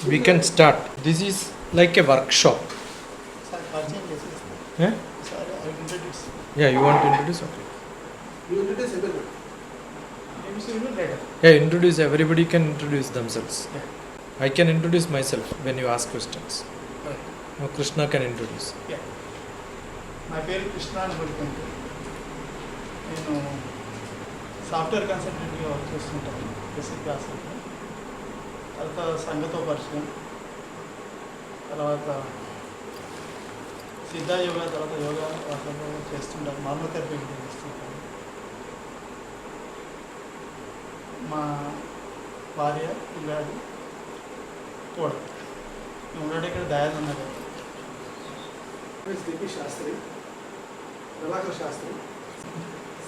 we can start. This is like a workshop. Yeah? Yeah, you want to introduce? Okay. You introduce everyone. Yeah, introduce. Everybody can introduce themselves. Yeah. I can introduce myself when you ask questions. Right. Now Krishna can introduce. Yeah. My పేరు కృష్ణ అని పలుకుంటూ నేను software కన్సల్టెంట్గా work చేస్తుంటాను basic class తర్వాత సంఘతో పరిచయం తర్వాత సిద్ధ యోగా తర్వాత యోగా వాటిలో చేస్తుంటాను నార్మల్ థెరపీ చేస్తుంటాను మా భార్య పిల్లాడు కోడలు ఉండేది ఇక్కడ దయాలు ఉన్నారు DP Shastri Prabhakar Shastri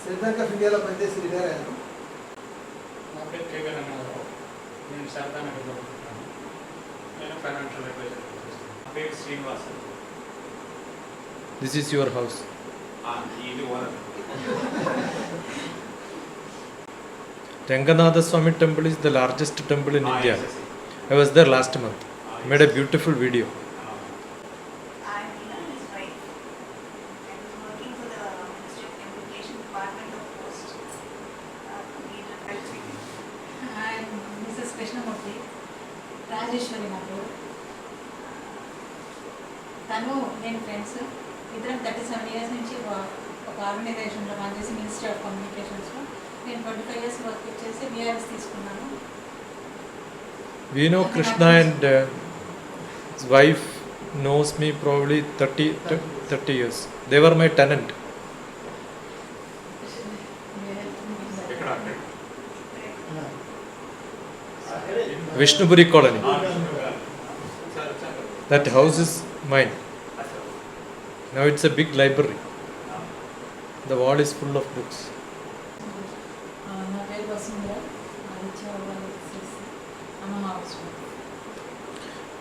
central bank of ఇండియాలో పనిచేసి రిటైర్ అయ్యాను నా పేరు కేవీ రంగారావు నేను శారదానగర్లో ఉంటున్నాను నేను ఫైనాన్షియల్ అడ్వైజర్ నా పేరు Srinivas This is your house. ఇది owner Ranganatha Swami temple is the largest temple in India. I was there last month. Made a beautiful video. I'm his wife. I was working for the Ministry of Communication Department of Post. I'm Mrs. Krishnamurthy, Rajeshwari నా పేరు. తను నేను friends ఇద్దరం 37 years నుంచి ఒక ఆర్గనైజేషన్లో పనిచేసి ministry of కమ్యూనికేషన్స్లో నేను 25 years వర్క్ చేసి బీఆర్ఎస్ తీసుకున్నాను. We know Krishna and his wife knows me probably 30 years. They were my tenant. ఇక్కడ Vishnupuri colony. That house is mine. Now it's a big library. The wall is full of books. నా పేరు వసుంధర అమ్మ house.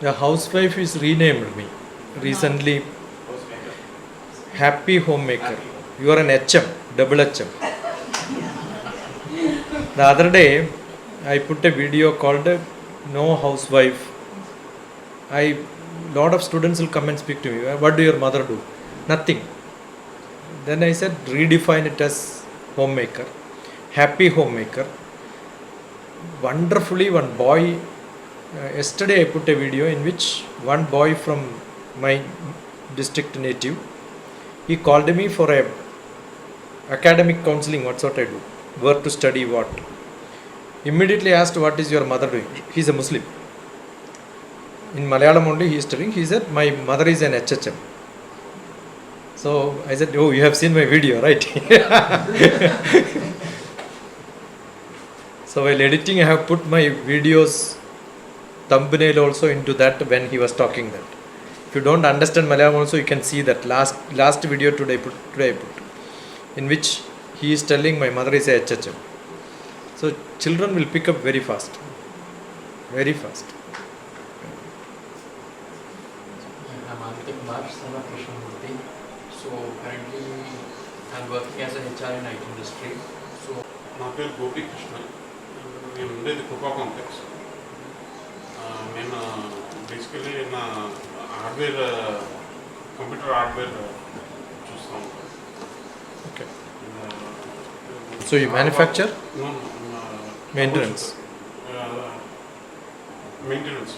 The housewife is renamed me recently. Happy homemaker. You are an HM, double HM. The other day, I put a video called No Housewife. Lot of students will come and speak to me. What do your mother do? Nothing. Then I said, redefine it as homemaker. Happy homemaker. Wonderfully, one boy. Yesterday I put a video in which one boy from my district native, he called me for a academic counseling. What sort I do? Where to study what? Immediately asked, what is your mother doing? He is a Muslim. In Malayalam only he is telling. He said, my mother is an HHM. So I said, oh, you have seen my video, right? So while editing, I have put my videos thumbnail also into that when he was talking that. If you don't understand Malayalam also, you can see that last video today I put, in which he is telling my mother is a HHM. So children will pick up very fast. Very fast. I'm Antik Kumar, son of Krishnamurthy. So currently I'm working as an HR in IT industry. So నా పేరు గోపి కృష్ణ నేను ఉండేది కృపా complex నేను basically నా hardware computer hardware చూస్తూ ఉంటాను. Okay. So you manufacture? No, Maintenance. Maintenance.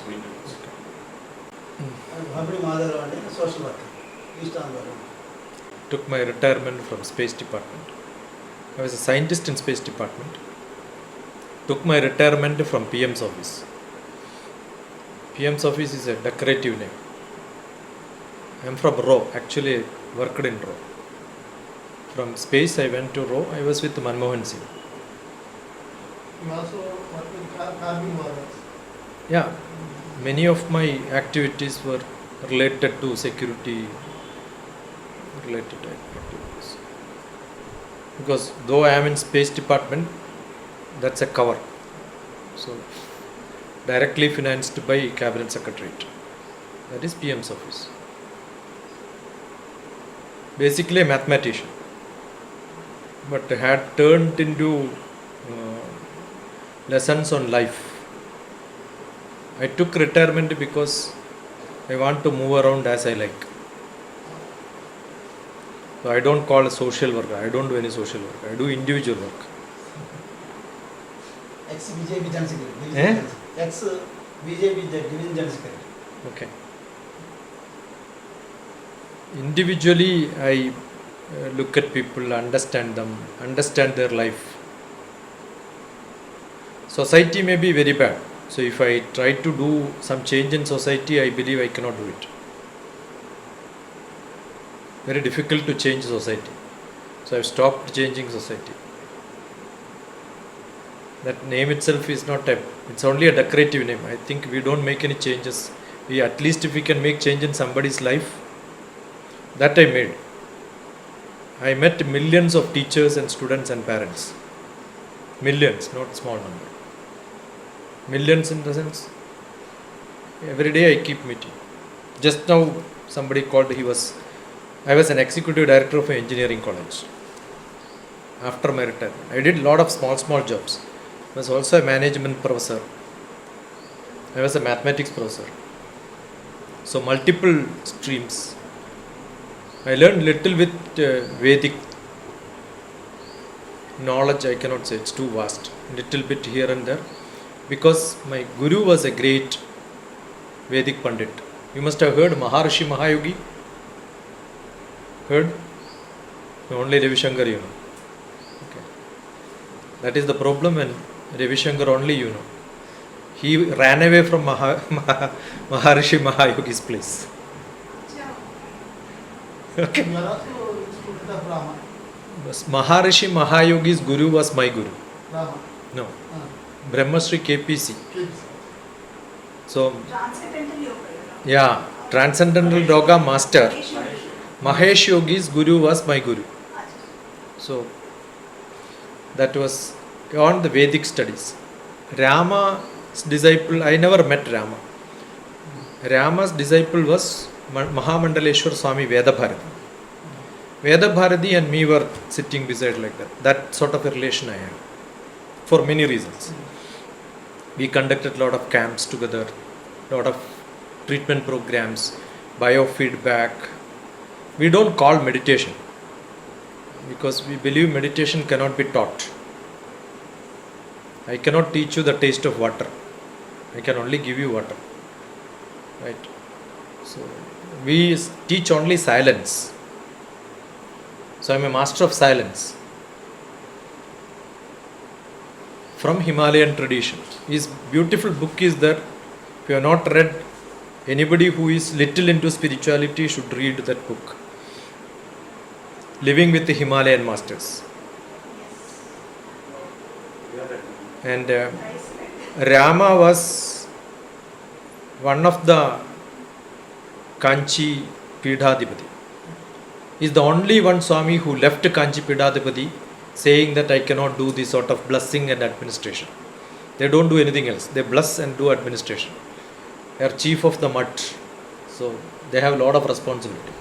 Hampi Madhavarao అండి social worker east Andhra. Took my retirement from Space Department. I was a scientist in Space Department. Took my retirement from PM's office. PM's office is a decorative name. I am from RAW. Actually, I worked in RAW. From Space, I went to RAW. I was with Manmohan Singh. You also work with carbon models. Yeah, many of my activities were related to security related activities. Because though I am in Space Department, that's a cover. So directly financed by Cabinet Secretariat. That is PM's office. Basically a mathematician, but had turned into lessons on life. I took retirement because I want to move around as I like. So I don't call a social worker. I don't do any social work. I do individual work. Ex-BJP General Secretary. Eh? Ex-BJP Division General Secretary. Okay. Individually, I look at people, understand them, understand their life. Society may be very bad. So if I try to do some change in society, I believe I cannot do it. Very difficult to change society. So I've stopped changing society. That name itself is not it's only a decorative name. I think we don't make any changes. At least if we can make change in somebody's life, that I made. I met millions of teachers and students and parents. Millions, not small number. Millions in the sense, every day I keep meeting. Just now somebody called, I was an executive director of an engineering college. After my retirement, I did a lot of small jobs. I was also a management professor. I was a mathematics professor. So multiple streams. I learned little with Vedic knowledge. I cannot say, it's too vast. Little bit here and there. Because my guru was a great Vedic Pandit. You must have heard Maharishi Mahayogi. Heard? Only Ravi Shankar you know. Okay. That is the problem, and Ravi Shankar only you know. He ran away from Maharishi Mahayogi's place. Okay. You are also student of Rama. Maharishi Mahayogi's guru was my guru. Rama. No. Brahmasri KPC. So, Transcendental yoga. yeah, Transcendental Yoga Master Mahesh Yogi's guru was my guru. So, that was on the Vedic studies. Rama's disciple, I never met Rama. Rama's disciple was Mahamandaleshwar Swami Vedabharati. Vedabharati and me were sitting beside like that. That sort of a relation I had. For many reasons. We conducted a lot of camps together, lot of treatment programs, biofeedback. We don't call meditation because we believe meditation cannot be taught. I cannot teach you the taste of water. I can only give you water. Right? So we teach only silence. So I am a master of silence. From Himalayan tradition. His beautiful book is there. If you have not read, anybody who is little into spirituality should read that book. Living with the Himalayan Masters. And Rama was one of the Kanchi Pidhadipati. He is the only one Swami who left Kanchi Pidhadipati saying that I cannot do this sort of blessing and administration. They don't do anything else. They bless and do administration. They are chief of the mutt. So they have a lot of responsibility.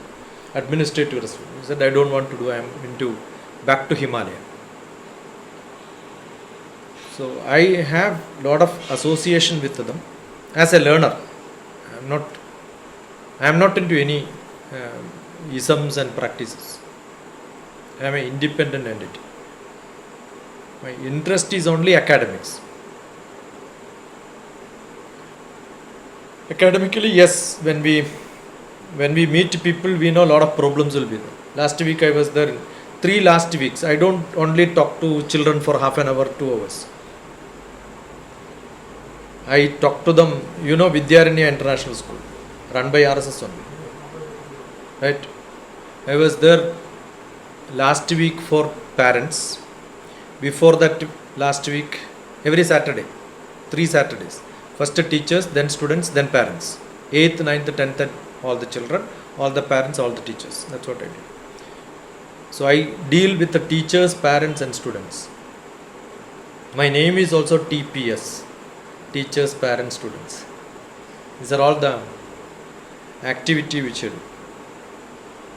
Administrative responsibility. He said, I don't want to do, I am into back to Himalaya. So I have a lot of association with them as a learner. I am not into any isms and practices. I am an independent entity. My interest is only academics. Academically, yes, when we meet people, we know a lot of problems will be there. Last week I was there. 3 last weeks, I don't only talk to children for half an hour, 2 hours. I talk to them, Vidyaranya International School, run by RSS only. Right? I was there last week for parents. Before that, last week, every Saturday, 3 Saturdays. First teachers, then students, then parents. 8th, 9th, 10th, and all the children, all the parents, all the teachers. That's what I do. So I deal with the teachers, parents, and students. My name is also TPS, teachers, parents, students. These are all the activity which I do.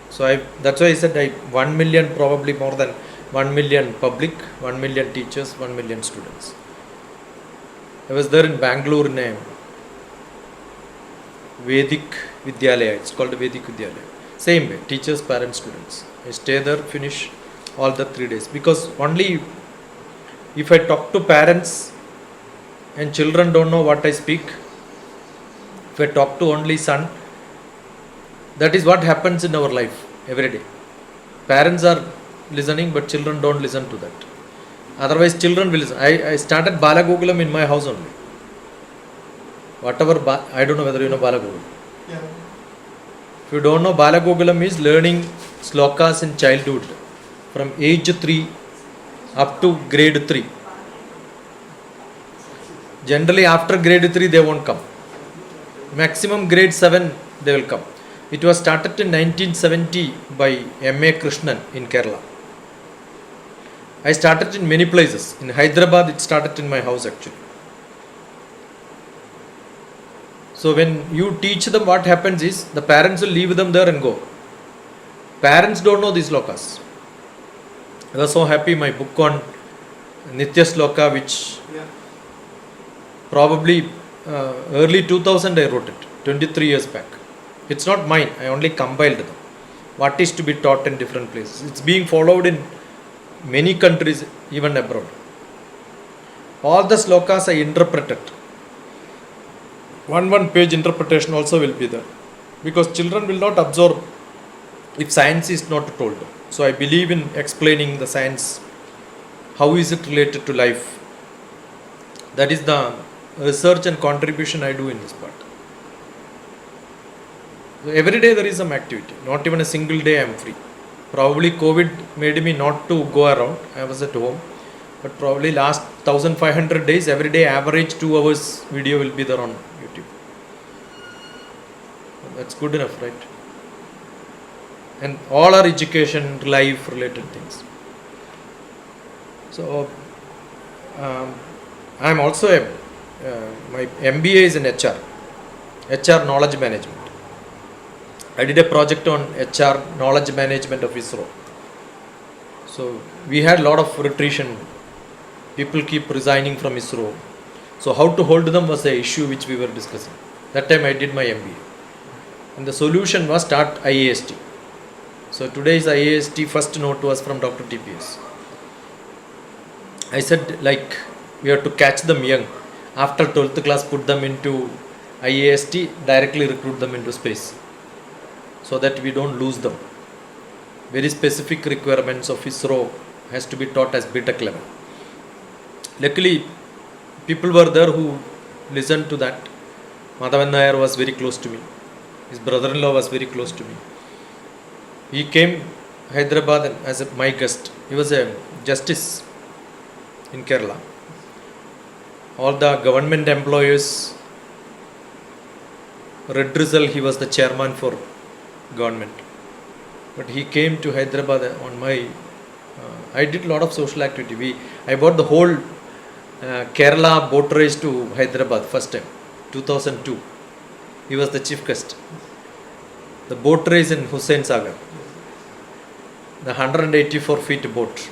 So that's why I said 1 million, probably more than 1 million public, 1 million teachers, 1 million students. I was there in Bangalore in a Vedic Vidyalaya. It's called Vedic Vidyalaya. Same way, teachers, parents, students. I stay there, finish all the 3 days. Because only if I talk to parents and children don't know what I speak, if I talk to only son, that is what happens in our life every day. Parents are listening, but children don't listen to that. Otherwise, children will listen. I started Balagokulam in my house only. Whatever, I don't know whether you know Balagokulam. Yeah. If you don't know, Balagokulam is learning slokas in childhood from age 3 up to grade 3. Generally, after grade 3, they won't come. Maximum grade 7, they will come. It was started in 1970 by M.A. Krishnan in Kerala. I started in many places. In Hyderabad, it started in my house actually. So when you teach them, what happens is, the parents will leave them there and go. Parents don't know these slokas. I was so happy, my book on Nitya Sloka, which Yeah. probably early 2000 I wrote it, 23 years back. It's not mine, I only compiled them. What is to be taught in different places. It's being followed in many countries, even abroad. All the slokas I interpreted. One page interpretation also will be there. Because children will not absorb if science is not told. So I believe in explaining the science. How is it related to life? That is the research and contribution I do in this part. So every day there is some activity. Not even a single day I am free. Probably COVID made me not to go around. I was at home. But probably last 1500 days, every day average 2 hours video will be there on YouTube. That's good enough, right? And all are education, life related things. So I am also my MBA is in HR knowledge management. I did a project on HR knowledge management of ISRO. So we had a lot of attrition. People keep resigning from ISRO. So how to hold them was the issue which we were discussing. That time I did my MBA. And the solution was start IAST. So today's IAST first note was from DrTPS. I said, like, we have to catch them young. After 12th class, put them into IAST, directly recruit them into space. So that we don't lose them. Very specific requirements of ISRO has to be taught as BTech level. Luckily, people were there who listened to that. Madhavan Nair was very close to me. His brother-in-law was very close to me. He came Hyderabad as my guest. He was a justice in Kerala. All the government employees, Red Rizal, he was the chairman for government. But he came to Hyderabad on my, I did a lot of social activity. I brought the whole Kerala boat race to Hyderabad first time, 2002. He was the chief guest. The boat race in Hussain Sagar. The 184 feet boat.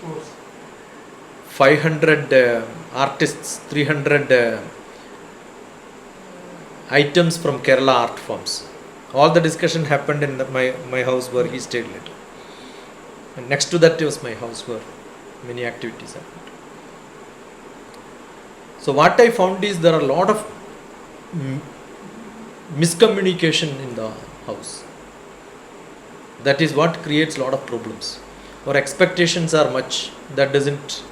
500 artists, 300 items from Kerala art forms. All the discussion happened in my house where he stayed later. And next to that was my house where many activities happened. So what I found is there are a lot of miscommunication in the house. That is what creates a lot of problems. Our expectations are much, that doesn't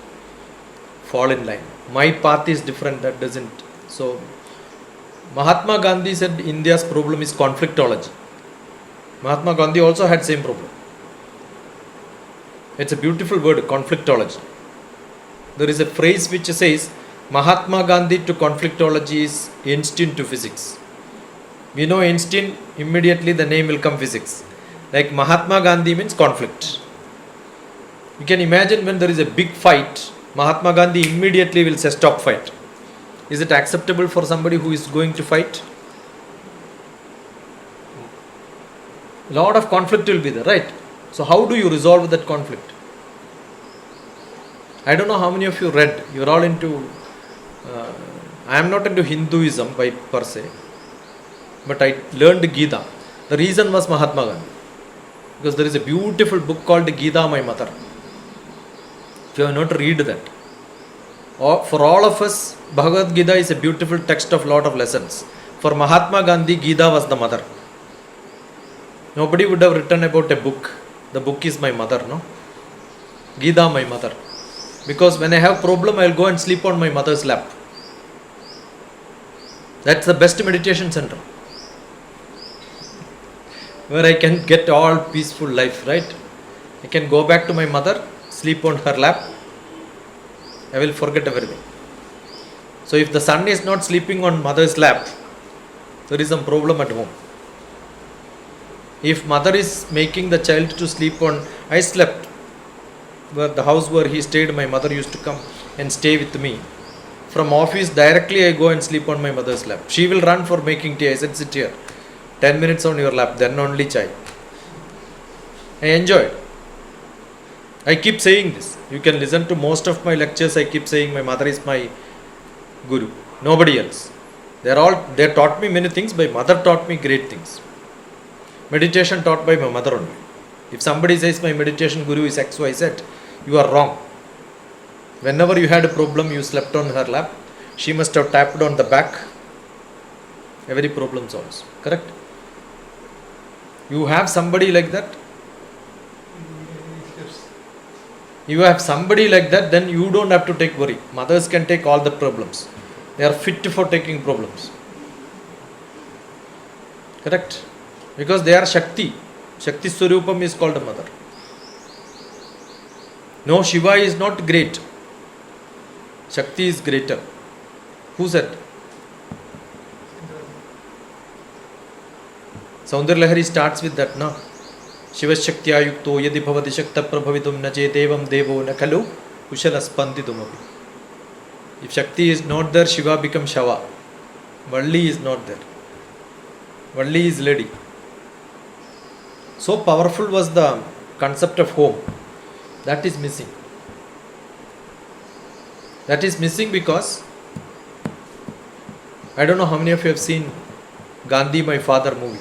fall in line. My path is different, that doesn't. So Mahatma Gandhi said India's problem is conflictology. Mahatma Gandhi also had same problem. It's a beautiful word, conflictology. There is a phrase which says Mahatma Gandhi to conflictology is Einstein to physics. We know Einstein, immediately the name will come physics. Like Mahatma Gandhi means conflict. You can imagine when there is a big fight, Mahatma Gandhi immediately will say stop fight. Is it acceptable for somebody who is going to fight? A lot of conflict will be there, right? So how do you resolve that conflict? I don't know how many of you read. You're all into, I am not into Hinduism by per se. but I learned Gita. The reason was Mahatma Gandhi. Because there is a beautiful book called Gita, My Mother. If you have not read that. For all of us, Bhagavad Gita is a beautiful text of lot of lessons. For Mahatma Gandhi, Gita was the mother. Nobody would have written about a book. The book is my mother, no? Gita, my mother. Because when I have problem, I will go and sleep on my mother's lap. That's the best meditation center. Where I can get all peaceful life, right? I can go back to my mother, sleep on her lap. I will forget everything. So if the son is not sleeping on mother's lap, there is some problem at home. If mother is making the child to sleep on, I slept where the house where he stayed, my mother used to come and stay with me. From office directly I go and sleep on my mother's lap. She will run for making tea. I said, sit here. 10 minutes on your lap, then only chai. I enjoyed. I keep saying this. You can listen to most of my lectures. I keep saying my mother is my guru. Nobody else. They taught me many things. My mother taught me great things. Meditation taught by my mother only. If somebody says my meditation guru is XYZ, you are wrong. Whenever you had a problem, you slept on her lap. She must have tapped on the back. Every problem solves. Correct? You have somebody like that. You have somebody like that, then you don't have to take worry. Mothers can take all the problems. They are fit for taking problems. Correct? Because they are Shakti. Shakti Swarupam is called a mother. No, Shiva is not great. Shakti is greater. Who said? Saundarya Lahari starts with that, no? Shiva Shaktya Yukto Yadi Bhavati Shakta Prabhavitum Na Chetevam Devo Na Kalu Kushala Spanditumapi. If Shakti is not there, Shiva becomes Shava. Valli is not there. Valli is lady. So powerful was the concept of home. That is missing. That is missing because I don't know how many of you have seen Gandhi, My Father movie.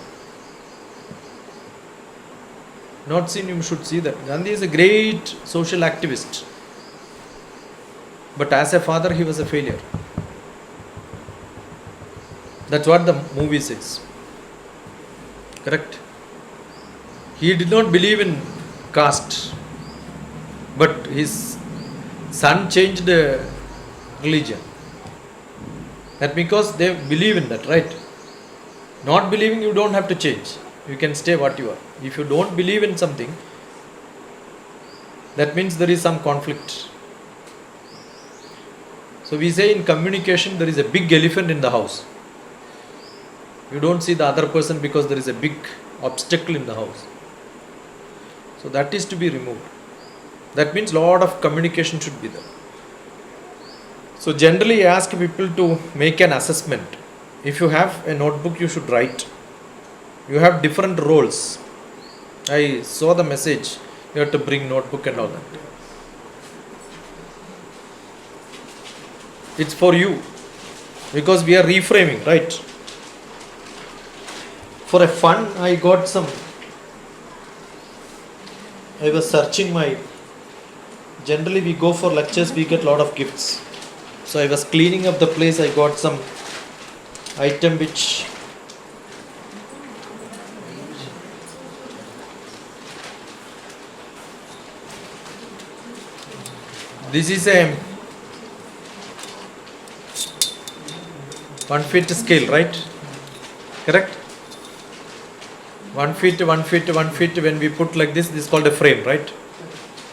Not seen, you should see that. Gandhi is a great social activist. But as a father, he was a failure. That's what the movie says. Correct? He did not believe in caste. But his son changed the religion. That because they believe in that, right? Not believing, you don't have to change. You can stay what you are. If you don't believe in something, that means there is some conflict. So we say in communication, there is a big elephant in the house. You don't see the other person because there is a big obstacle in the house. So that is to be removed. That means lot of communication should be there. So generally I ask people to make an assessment. If you have a notebook, you should write. You have different roles. I saw the message. You have to bring notebook and all that. It's for you. Because we are reframing, right? For a fun, I got some. I was searching my. Generally, we go for lectures, we get a lot of gifts. So I was cleaning up the place. I got some item which. This is a 1 feet scale, right? Correct? 1 feet, 1 feet, 1 feet. When we put like this is called a frame, right?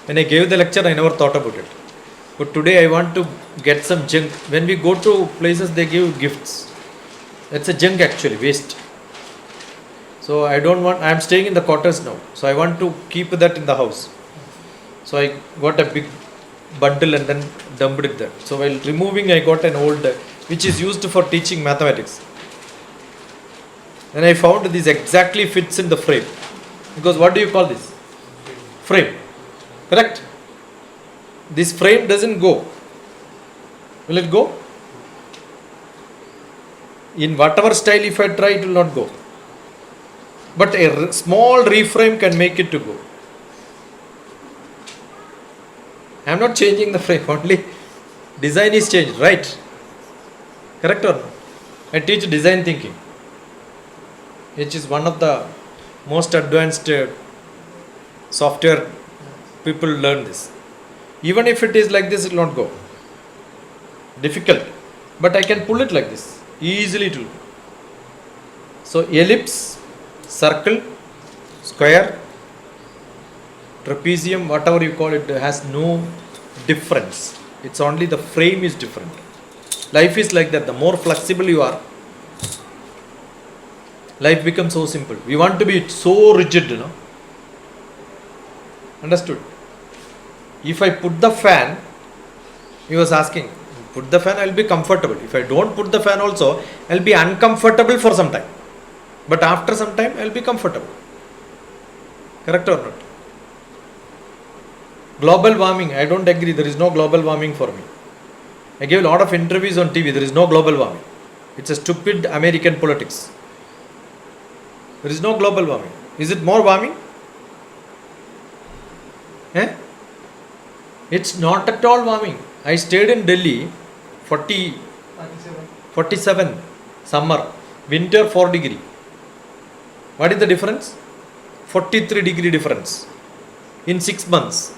When I gave the lecture, I never thought about it. But today I want to get some junk. When we go to places, they give gifts. That's a junk actually, waste. So I am staying in the quarters now. So I want to keep that in the house. So I got a big bundle and then dumped it there. So while removing, I got an old, which is used for teaching mathematics. Then I found this exactly fits in the frame. Because what do you call this? Frame. Correct? This frame doesn't go. Will it go? In whatever style if I try, it will not go. But a small reframe can make it to go. I am not changing the frame, only design is changed, right? Correct or not? I teach design thinking, which is one of the most advanced software. People learn this. Even if it is like this, it will not go. Difficult. But I can pull it like this. Easily it will go. So ellipse, circle, square, trapezium, whatever you call it, has no difference. It's only the frame is different. Life is like that. The more flexible you are, life becomes so simple. We want to be so rigid, you know. Understood? If I put the fan, he was asking, put the fan, I will be comfortable. If I don't put the fan also, I will be uncomfortable for some time. But after some time, I will be comfortable. Correct or not? Global warming, I don't agree. There is no global warming for me. I gave a lot of interviews on TV. There is no global warming. It's a stupid American politics. There is no global warming. Is it more warming? Eh? It's not at all warming. I stayed in Delhi 47 summer, winter 4 degree. What is the difference? 43 degree difference in 6 months.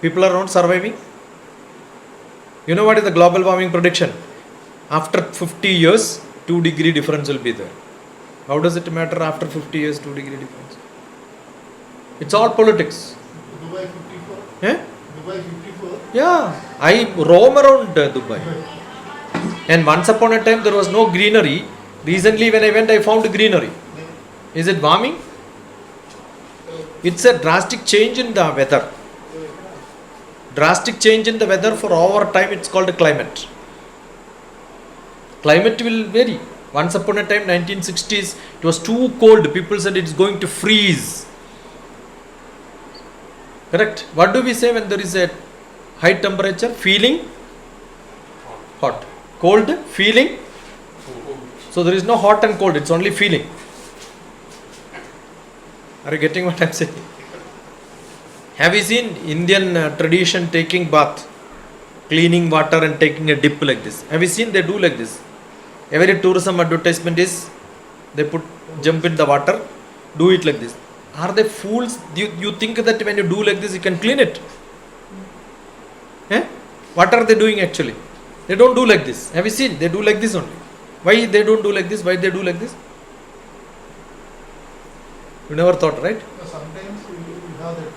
People are not surviving. You know what is the global warming prediction? After 50 years, 2 degree difference will be there. How does it matter after 50 years, 2 degree difference? It's all politics. Dubai 54. Eh? Dubai 54. Yeah, I roam around Dubai. And once upon a time there was no greenery. Recently when I went, I found greenery. Is it warming? It's a drastic change in the weather. Drastic change in the weather for over time, it's called climate. Climate will vary. Once upon a time, 1960s, it was too cold. People said it's going to freeze. Correct? What do we say when there is a high temperature? Feeling hot. Cold, feeling. So there is no hot and cold, it's only feeling. Are you getting what I am saying? Have you seen Indian tradition taking bath, cleaning water and taking a dip like this? Have you seen they do like this? Every tourism advertisement is, they jump in the water, do it like this. Are they fools? You think that when you do like this, you can clean it? Eh? What are they doing actually? They don't do like this. Have you seen? They do like this only. Why they don't do like this? Why they do like this? You never thought, right? Sometimes you have that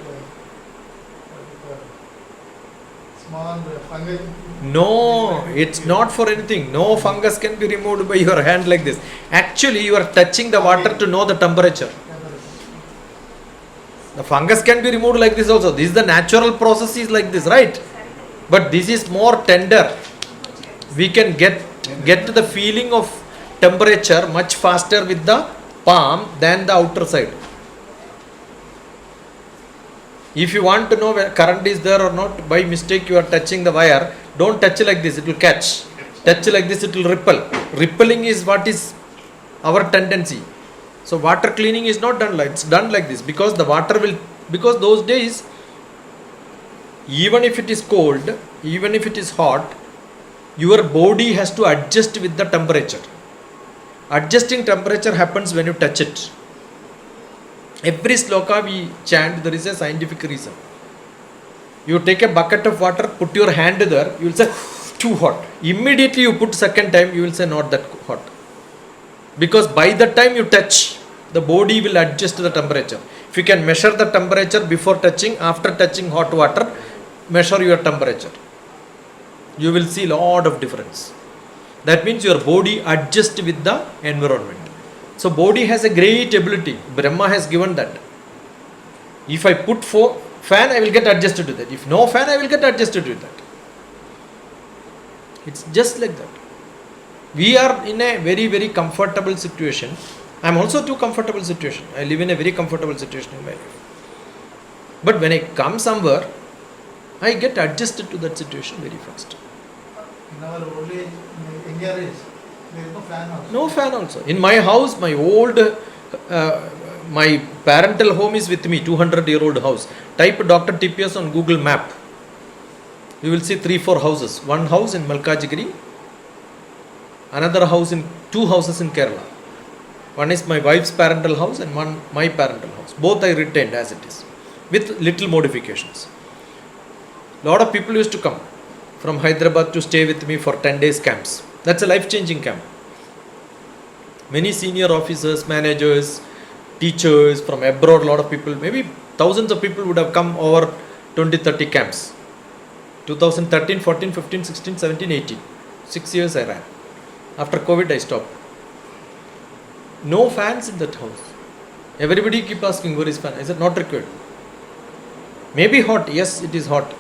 small fungi. No, it's not for anything. No fungus can be removed by your hand like this. Actually, you are touching the water to know the temperature. The fungus can be removed like this also. This is the natural process is like this, right? But this is more tender. We can get to the feeling of temperature much faster with the palm than the outer side. If you want to know where current is there or not, by mistake you are touching the wire, don't touch like this, it will catch. Touch like this, it will ripple. Rippling is what is our tendency. So water cleaning is not done like, it's done like this, because the water will, because those days, even if it is cold, even if it is hot, your body has to adjust with the temperature. Adjusting temperature happens when you touch it. Every sloka we chant, there is a scientific reason. You take a bucket of water, put your hand there, you will say, too hot. Immediately you put second time, you will say, not that hot. Because by the time you touch, the body will adjust to the temperature. If you can measure the temperature before touching, after touching hot water, measure your temperature. You will see lot of difference. That means your body adjusts with the environment. So body has a great ability. Brahma has given that. If I put fan, I will get adjusted to that. If no fan, I will get adjusted to that. It's just like that. We are in a very, very comfortable situation. I am also too comfortable situation. I live in a very comfortable situation in my life. But when I come somewhere, I get adjusted to that situation very fast. In our old age, in younger age, There is no fan also. No fan also. In my house, my old, my parental home is with me, 200-year-old house. Type DrTPS on Google Map. You will see 3-4 houses. One house in Malkajgiri, another house in, 2 houses in Kerala. One is my wife's parental house and one my parental house. Both I retained as it is, with little modifications. Lot of people used to come from Hyderabad to stay with me for 10 days camps. That's a life-changing camp. Many senior officers, managers, teachers from abroad, lot of people, maybe thousands of people would have come over 20-30 camps. 2013, 14, 15, 16, 17, 18. 6 years I ran. After COVID I stopped. No fans in that house. Everybody keep asking where is fan. I said not required. Maybe hot, yes it is hot.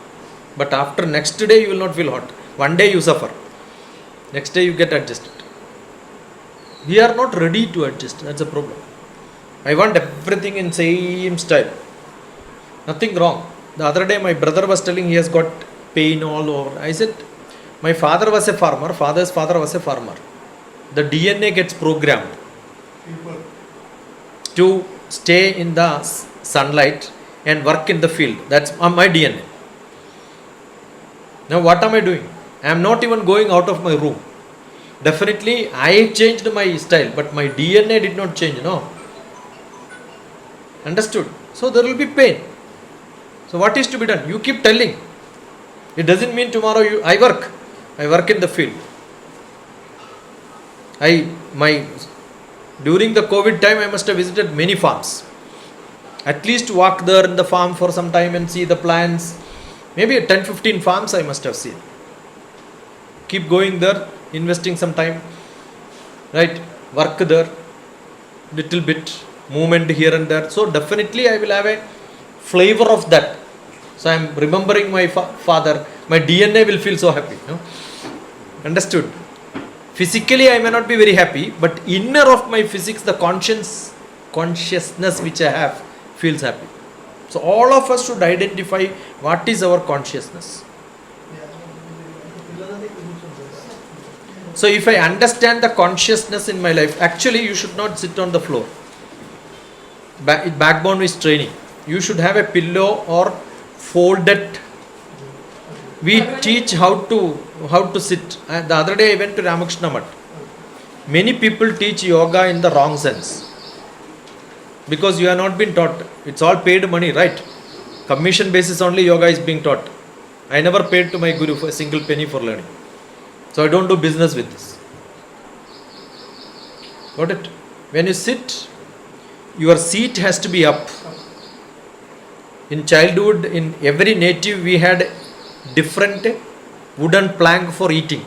But after next day you will not feel hot. One day you suffer. Next day you get adjusted. We are not ready to adjust. That's a problem. I want everything in same style. Nothing wrong. The other day my brother was telling he has got pain all over. I said, my father was a farmer. Father's father was a farmer. The DNA gets programmed People. to stay in the sunlight and work in the field. That's my DNA. Now what am I doing? I am not even going out of my room. Definitely I changed my style, but my DNA did not change, no. Understood? So there will be pain. So what is to be done? You keep telling. It doesn't mean tomorrow I work in the field. During the COVID time I must have visited many farms. At least walk there in the farm for some time and see the plants. Maybe 10-15 farms I must have seen. Keep going there, investing some time, right? Work there, little bit, movement here and there. So definitely I will have a flavor of that. So I am remembering my father. My DNA will feel so happy. No? Understood? Physically I may not be very happy, but inner of my physics, the consciousness which I have feels happy. So all of us should identify what is our consciousness. So if I understand the consciousness in my life, actually you should not sit on the floor. Backbone is training. You should have a pillow or folded. We teach how to sit. The other day I went to Ramakrishna Math. Many people teach yoga in the wrong sense. Because you have not been taught. It's all paid money, right? Commission basis only yoga is being taught. I never paid to my guru for a single penny for learning. So I don't do business with this. Got it? When you sit, your seat has to be up. In childhood, in every native, we had different wooden plank for eating.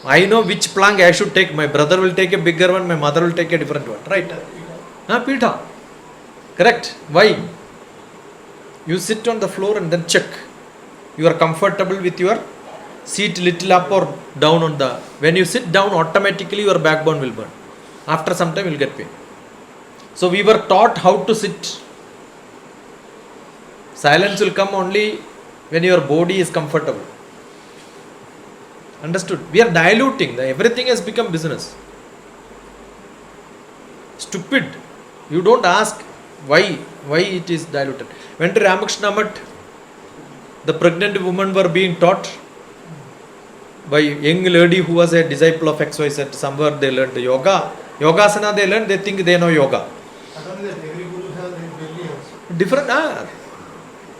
I know which plank I should take. My brother will take a bigger one, my mother will take a different one. Right? Pitha. Correct. Why? You sit on the floor and then check. You are comfortable with your seat little up or down on the... When you sit down, automatically your backbone will burn. After some time, you will get pain. So we were taught how to sit. Silence will come only when your body is comfortable. Understood? We are diluting. Everything has become business. Stupid. You don't ask why it is diluted. When to Ramakrishna Math, the pregnant women were being taught by a young lady who was a disciple of XYZ. Somewhere they learned the yoga. Yogasana they learned, they think they know yoga. Not only that, every guru has a belly also. Different,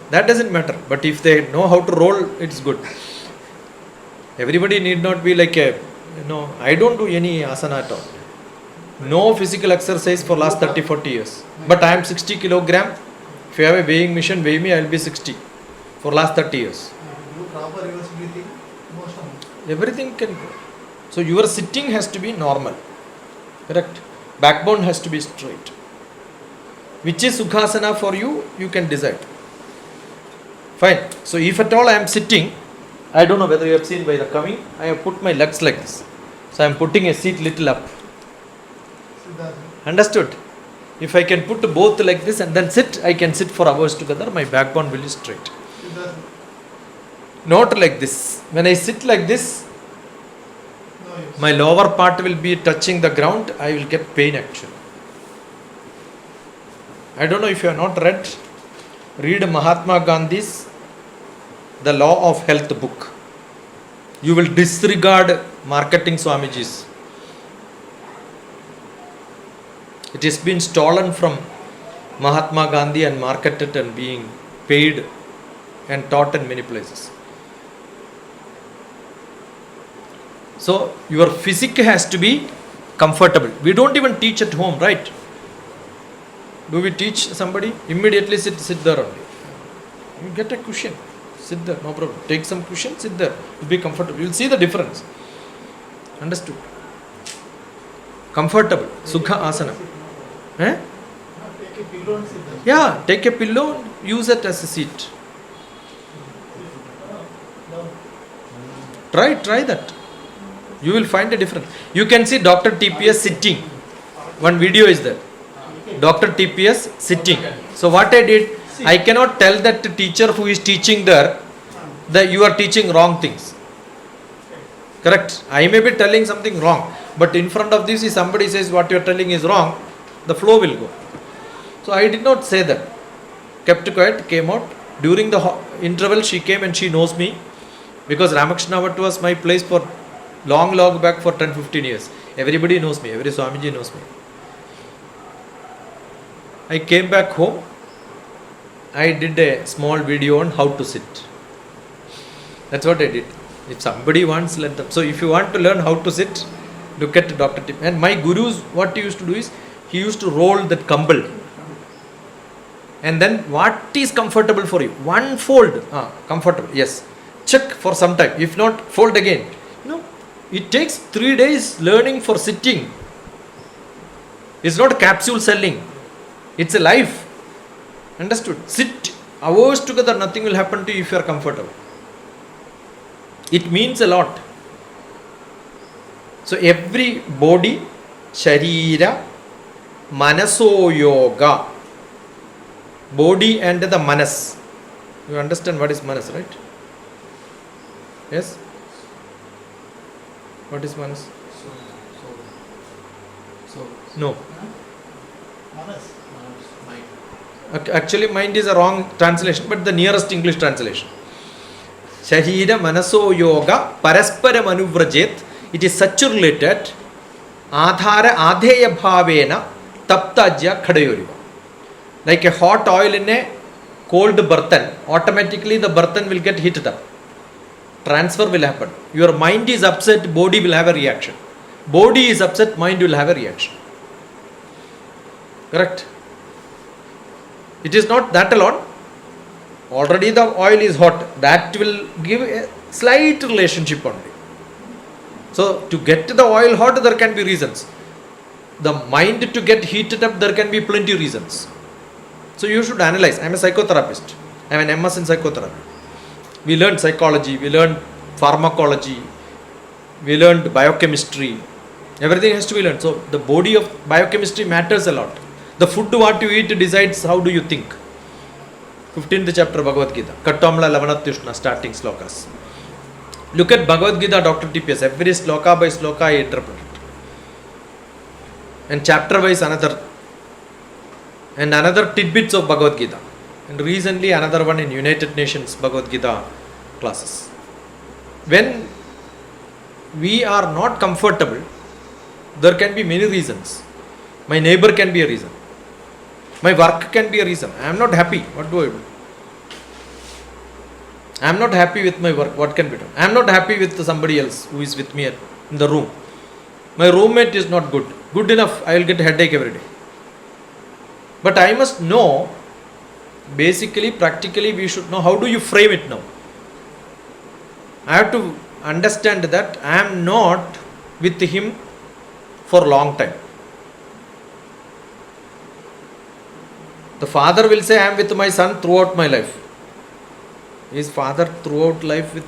that doesn't matter. But if they know how to roll, it's good. Everybody need not be like I don't do any asana at all. No physical exercise for last 30-40 years. But I am 60 kilogram. If you have a weighing machine, weigh me, I will be 60 for last 30 years. Do proper reverse breathing, motion. Everything can go. So your sitting has to be normal. Correct? Backbone has to be straight. Which is Sukhasana for you, you can decide. Fine. So if at all I am sitting, I don't know whether you have seen by the coming, I have put my legs like this. So I am putting a seat little up. Understood? If I can put both like this and then sit, I can sit for hours together, my backbone will be straight. Not like this. When I sit like this, No use. my lower part will be touching the ground, I will get pain actually. I don't know if you have not read Mahatma Gandhi's The Law of Health book. You will disregard marketing Swamiji's. It has been stolen from Mahatma Gandhi and marketed and being paid and taught in many places. So your physique has to be comfortable. We don't even teach at home, right? Do we teach somebody? Immediately sit there only. You get a cushion, sit there, no problem. Take some cushion, sit there. You'll be comfortable. You'll see the difference. Understood? Comfortable. Sukha asana. Eh? Take a pillow and sit there. Yeah, take a pillow, use it as a seat. Try that. You will find a difference. You can see DrTPS sitting. One video is there. DrTPS sitting. So what I did, I cannot tell that the teacher who is teaching there that you are teaching wrong things. Correct? I may be telling something wrong, but in front of this, if somebody says what you are telling is wrong, the flow will go. So I did not say that. Kept quiet, came out. During the interval, she came and she knows me because Ramakrishna Bhatt was my place for long back for 10-15 years. Everybody knows me. Every Swamiji knows me. I came back home. I did a small video on how to sit. That's what I did. If somebody wants, let them. So if you want to learn how to sit, look at DrTPS. And my gurus, what he used to do is, he used to roll that kambal. And then what is comfortable for you? One fold. Comfortable. Yes. Check for some time. If not, fold again. It takes 3 days learning for sitting. It's not capsule selling. It's a life. Understood? Sit hours together, nothing will happen to you if you are comfortable. It means a lot. So every body, sharira, manaso yoga. Body and the manas. You understand what is manas, right? Yes? What is manas? No. Manas. Actually, mind is a wrong translation, but the nearest English translation. Sharira manaso yoga paraspara manuvrajet. It is such related. Adhara adheya bhavena taptajya khadayoriva. Like a hot oil in a cold burthen, automatically the burthen will get heated up. Transfer will happen. Your mind is upset, body will have a reaction. Body is upset, mind will have a reaction. Correct? It is not that alone. Already the oil is hot. That will give a slight relationship only. So to get the oil hot, there can be reasons. The mind to get heated up, there can be plenty of reasons. So you should analyze. I am a psychotherapist. I am an MS in psychotherapy. We learned psychology, we learned pharmacology, we learned biochemistry. Everything has to be learned. So the body of biochemistry matters a lot. The food what you eat decides how do you think. 15th chapter Bhagavad Gita. Kattamla Lavanatyushna starting slokas. Look at Bhagavad Gita, DrTPS. Every sloka by sloka I interpret it. And chapter wise another. And another tidbits of Bhagavad Gita. And recently another one in United Nations Bhagavad Gita classes. When we are not comfortable, there can be many reasons. My neighbor can be a reason. My work can be a reason. I am not happy. What do I do? I am not happy with my work. What can be done? I am not happy with somebody else who is with me in the room. My roommate is not good. Good enough, I will get a headache every day. But I must know, basically, practically, we should know how do you frame it now. I have to understand that I am not with him for a long time. The father will say, I am with my son throughout my life. Is father throughout life with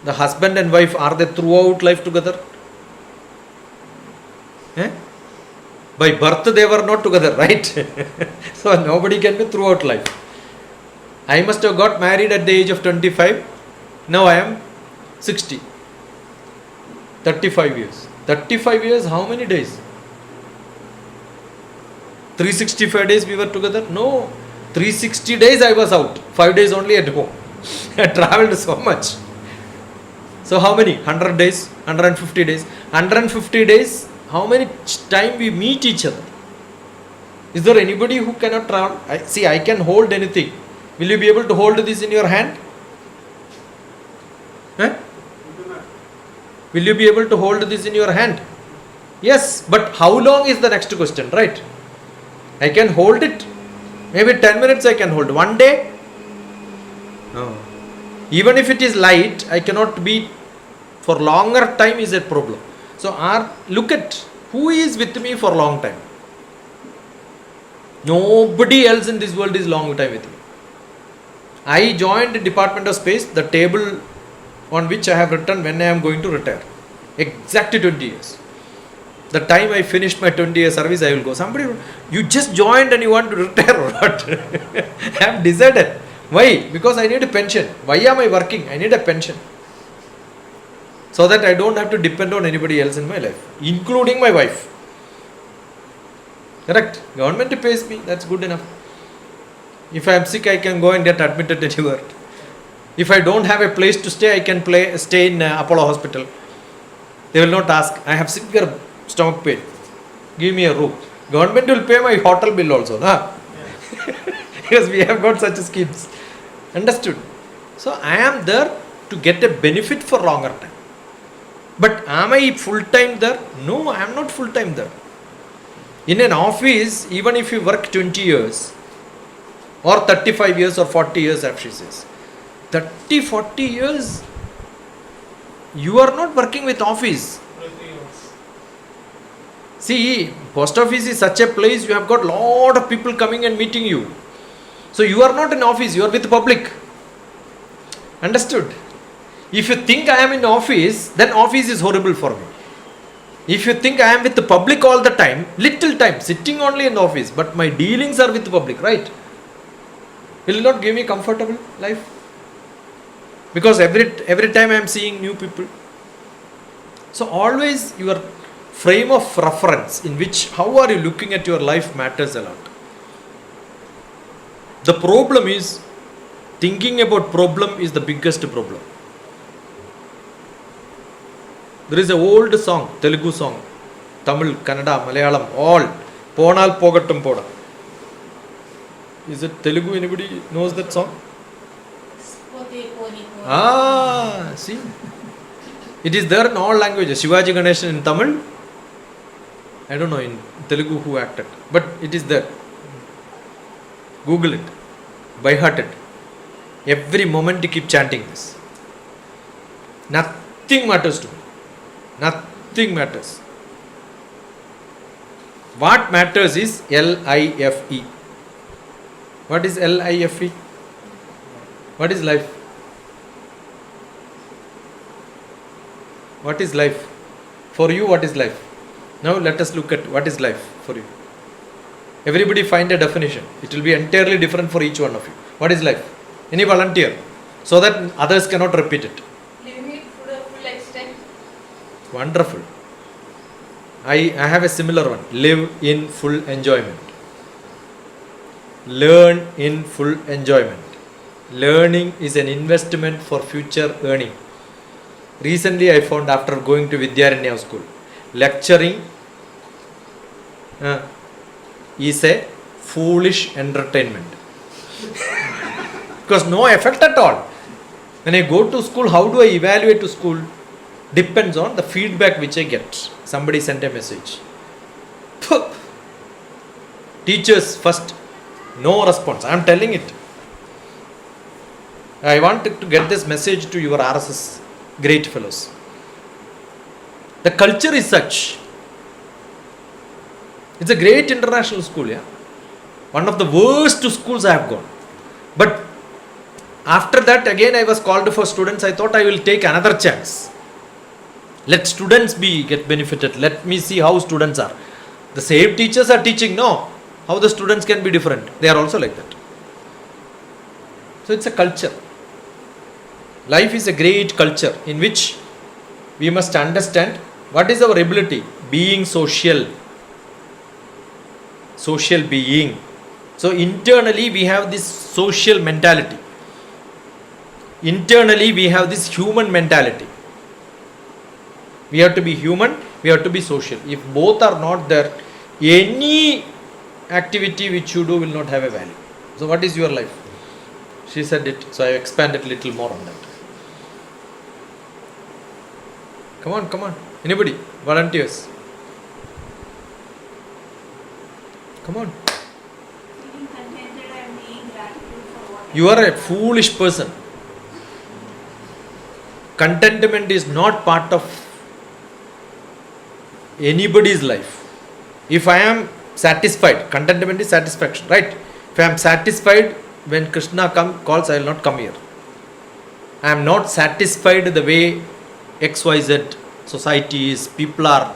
the husband and wife, are they throughout life together? By birth they were not together, right? So nobody can be throughout life. I must have got married at the age of 25. Now I am 60. 35 years. 35 years, how many days? 365 days we were together? No. 360 days I was out. 5 days only at home. I traveled so much. So how many? 100 days? 150 days? 150 days, how many time we meet each other? Is there anybody who cannot travel? I can hold anything. Will you be able to hold this in your hand? Huh? Will you be able to hold this in your hand? Yes, but how long is the next question, right? I can hold it. Maybe 10 minutes I can hold. One day? No. Even if it is light, I cannot be for longer time is a problem. So look at who is with me for long time. Nobody else in this world is long time with me. I joined the Department of Space, the table on which I have written when I am going to retire. Exactly 20 years. The time I finished my 20-year service, I will go. Somebody, you just joined and you want to retire or what? I have decided. Why? Because I need a pension. Why am I working? I need a pension. So that I don't have to depend on anybody else in my life, including my wife. Correct? Government pays me, that's good enough. If I am sick, I can go and get admitted anywhere. If I don't have a place to stay, I can stay in Apollo Hospital. They will not ask, I have severe stomach pain. Give me a room. Government will pay my hotel bill also. Nah? Because we have got such schemes. Understood? So I am there to get a benefit for longer time. But am I full-time there? No, I am not full-time there. In an office, even if you work 20 years or 35 years or 40 years, as she says, 30, 40 years, you are not working with office. See, post office is such a place, you have got lot of people coming and meeting you. So you are not in office, you are with the public. Understood? If you think I am in office, then office is horrible for me. If you think I am with the public all the time, little time, sitting only in the office, but my dealings are with the public, right? Will not give me comfortable life. Because every time I am seeing new people. So always your frame of reference in which, how are you looking at your life matters a lot. The problem is, thinking about problem is the biggest problem. There is an old song, Telugu song, Tamil, Kannada, Malayalam, all. Ponal Pogattum Poda. Is it Telugu? Anybody knows that song? See. It is there in all languages. Shivaji Ganeshan in Tamil. I don't know in Telugu who acted. But it is there. Google it. By heart it. Every moment you keep chanting this. Nothing matters to me. Nothing matters. What matters is L-I-F-E. What is L-I-F-E? What is life? What is life? For you, what is life? Now let us look at what is life for you. Everybody find a definition. It will be entirely different for each one of you. What is life? Any volunteer? So that others cannot repeat it. Living it to the full extent. Wonderful. I have a similar one. Live in full enjoyment. Learn in full enjoyment. Learning is an investment for future earning. Recently I found after going to Vidyaranya school, lecturing is a foolish entertainment. Because no effect at all. When I go to school, how do I evaluate to school? Depends on the feedback which I get. Somebody sent a message. Teachers first, no response. I am telling it. I want to get this message to your RSS great fellows. The culture is such. It's a great international school, yeah. One of the worst schools I have gone. But after that, again I was called for students. I thought I will take another chance. Let students get benefited. Let me see how students are. The same teachers are teaching. No. How the students can be different? They are also like that. So it's a culture. Life is a great culture in which we must understand what is our ability. Being social. Social being. So internally we have this social mentality. Internally we have this human mentality. We have to be human, we have to be social. If both are not there, any activity which you do will not have a value. So what is your life? She said it, so I expanded a little more on that. Come on. Anybody? Volunteers. Come on. Feeling contented and being gratitude for what You are a foolish person. Contentment is not part of anybody's life. If I am satisfied, contentment is satisfaction, right? If I am satisfied, when Krishna calls, I will not come here. I am not satisfied the way XYZ society is, people are.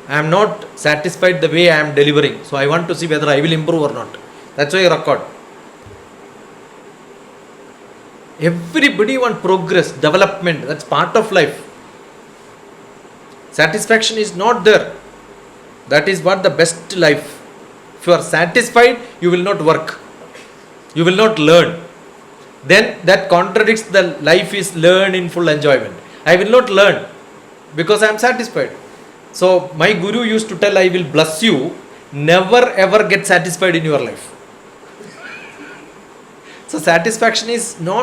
I am not satisfied the way I am delivering. So I want to see whether I will improve or not. That's why I record. Everybody wants progress, development. That's part of life. Satisfaction is not there. That is what the best life. If you are satisfied, you will not work. You will not learn. Then that contradicts the life is learn in full enjoyment. I will not learn because I am satisfied. So my guru used to tell, I will bless you. Never ever get satisfied in your life. So satisfaction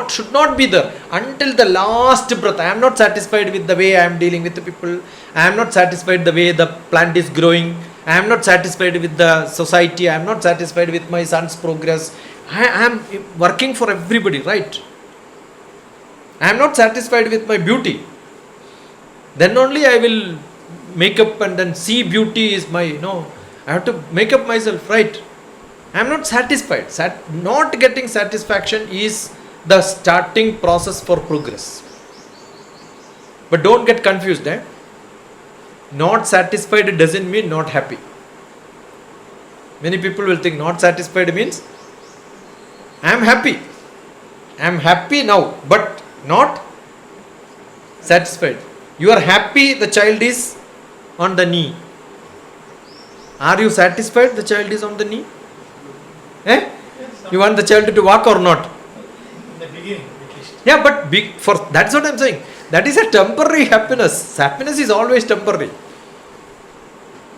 should not be there until the last breath. I am not satisfied with the way I am dealing with the people. I am not satisfied the way the plant is growing. I am not satisfied with the society. I am not satisfied with my son's progress. I am working for everybody, right? I am not satisfied with my beauty. Then only I will make up and then see beauty is my, I have to make up myself, right? I am not satisfied. Not getting satisfaction is the starting process for progress. But don't get confused. Not satisfied doesn't mean not happy. Many people will think not satisfied means I am happy. I am happy now, but not satisfied. You are happy, the child is on the knee. Are you satisfied the child is on the knee? You want the child to walk or not? In the beginning, at least. Yeah, but that's what I am saying. That is a temporary happiness. Happiness is always temporary.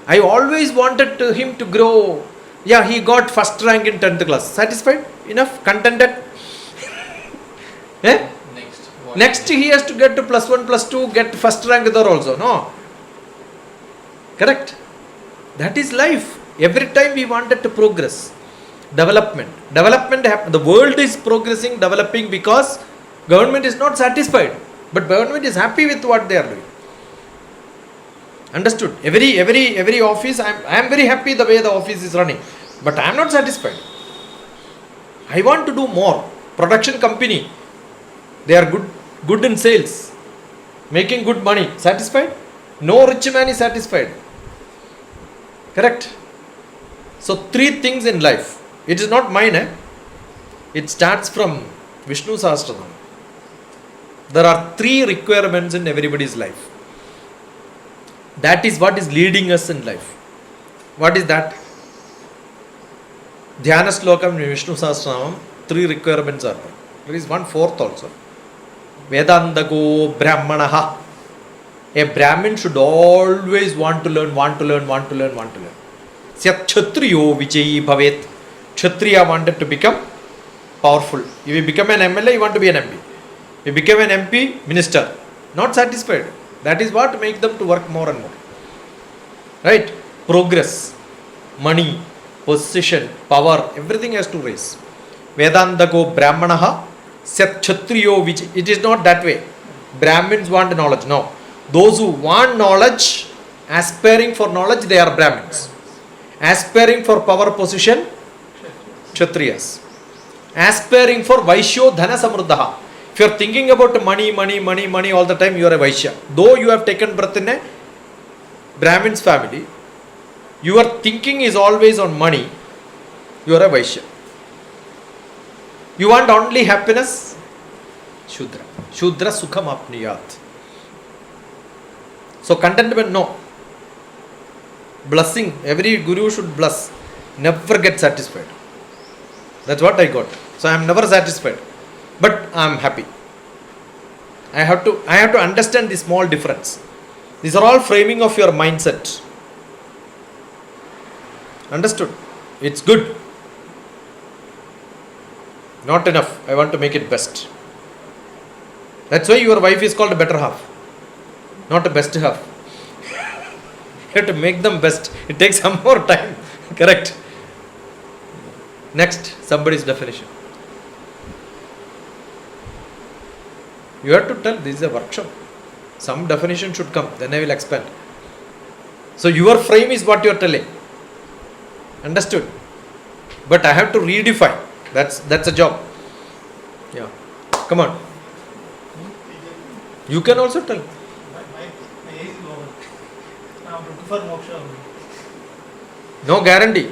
I always wanted him to grow. Yeah, he got first rank in 10th class. Satisfied? Enough? Contented? Next he has to get to +1, +2, get first rank there also. No. Correct? That is life. Every time we wanted to progress. Development happen. The world is progressing, developing because government is not satisfied. But government is happy with what they are doing. Understood? Every office, I am very happy the way the office is running. But I am not satisfied. I want to do more. Production company, they are good in sales, making good money. Satisfied? No rich man is satisfied. Correct? So 3 things in life. It is not mine. It starts from Vishnu Sahasranam. There are 3 requirements in everybody's life. That is what is leading us in life. What is that? Dhyana Slokam in Vishnu Sahasranam, 3 requirements are there. There is 1/4 also. Vedandago Brahmanaha. A Brahmin should always want to learn. Syat Kshatriyo Vijayi Bhavet. Kshatriya wanted to become powerful. If you become an MLA, you want to be an MP. If you become an MP, minister. Not satisfied. That is what makes them to work more and more. Right? Progress, money, position, power, everything has to raise. Vedandago Brahmanaha, Syat Kshatriyo Vijayi. It is not that way. Brahmins want knowledge. No. Those who want knowledge, aspiring for knowledge, they are Brahmins. Aspiring for power, position, Kshatriyas. Aspiring for Vaishyo Dhana Samruddha. If you are thinking about money all the time, you are a Vaishya. Though you have taken birth in a Brahmin's family, your thinking is always on money, you are a Vaishya. You want only happiness? Shudra. Shudra Sukham Apniyat. So contentment, no. Blessing, every guru should bless. Never get satisfied. That's what I got. So I am never satisfied. But I am happy. I have to understand the small difference. These are all framing of your mindset. Understood? It's good. Not enough. I want to make it best. That's why your wife is called a better half, not a best half. You have to make them best. It takes some more time. Correct. Next, somebody's definition. You have to tell this is a workshop. Some definition should come. Then I will expand. So your frame is what you are telling. Understood? But I have to redefine. That's a job. Yeah. Come on. You can also tell. My age is over. Now I'm looking for moksha only. No guarantee.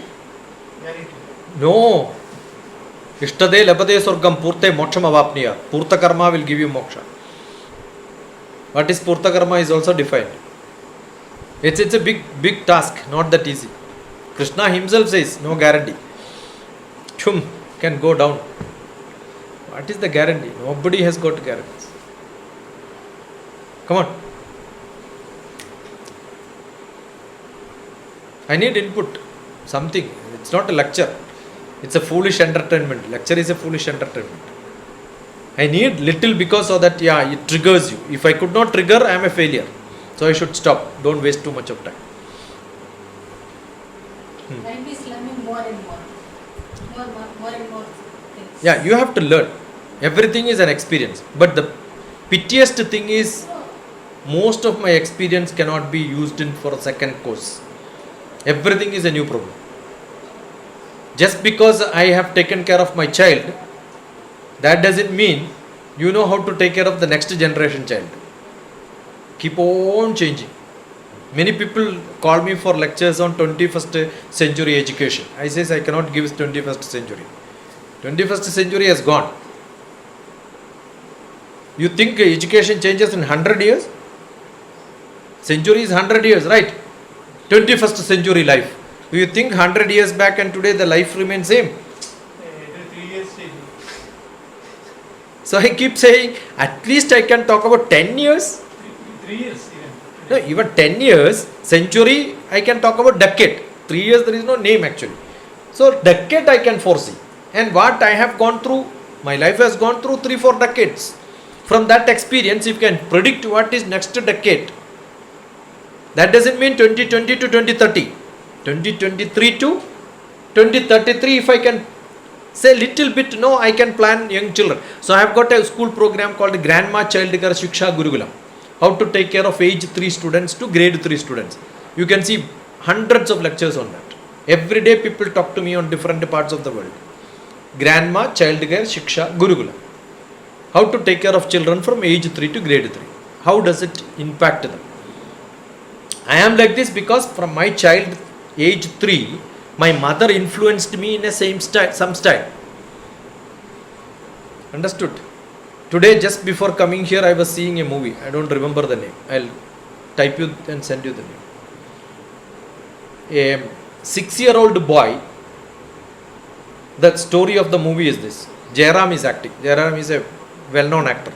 Guarantee. No. Ishtade labade surgam purte moksham avapniya. Purta karma will give you moksha. What is purta karma is also defined. It's a big task, not that easy. Krishna himself says no guarantee. Chum can go down. What is the guarantee? Nobody has got guarantees. Come on. I need input. Something. It's not a lecture. It's a foolish entertainment. Lecture is a foolish entertainment. I need little because so that it triggers you. If I could not trigger, I am a failure. So I should stop. Don't waste too much of time. Mind is learning more and more. More and more things. Yeah, you have to learn. Everything is an experience. But the pitiest thing is, most of my experience cannot be used in for a second course. Everything is a new problem. Just because I have taken care of my child, that doesn't mean you know how to take care of the next generation child. Keep on changing. Many people call me for lectures on 21st century education. I says I cannot give 21st century. 21st century has gone. You think education changes in 100 years? Century is 100 years, right? 21st century life. Do you think 100 years back and today the life remains same? Every 3 years change. So I keep saying, at least I can talk about 10 years. 3 years even. No, even 10 years, century, I can talk about decade. 3 years, there is no name actually. So decade I can foresee. And what I have gone through, my life has gone through 3-4 decades. From that experience, if you can predict what is next decade, that doesn't mean 2020 to 2030. 2023 to 2033, if I can say little bit, no, I can plan young children. So I have got a school program called Grandma Child Care Shiksha Gurukulam. How to take care of age 3 students to grade 3 students. You can see hundreds of lectures on that. Every day people talk to me on different parts of the world. Grandma Child Care Shiksha Gurukulam. How to take care of children from age 3 to grade 3. How does it impact them? I am like this because from my child age 3, my mother influenced me in a some style. Understood? Today, just before coming here, I was seeing a movie. I don't remember the name. I'll type you and send you the name. A 6-year-old boy. The story of the movie is this. Jairam is acting. Jairam is a well-known actor.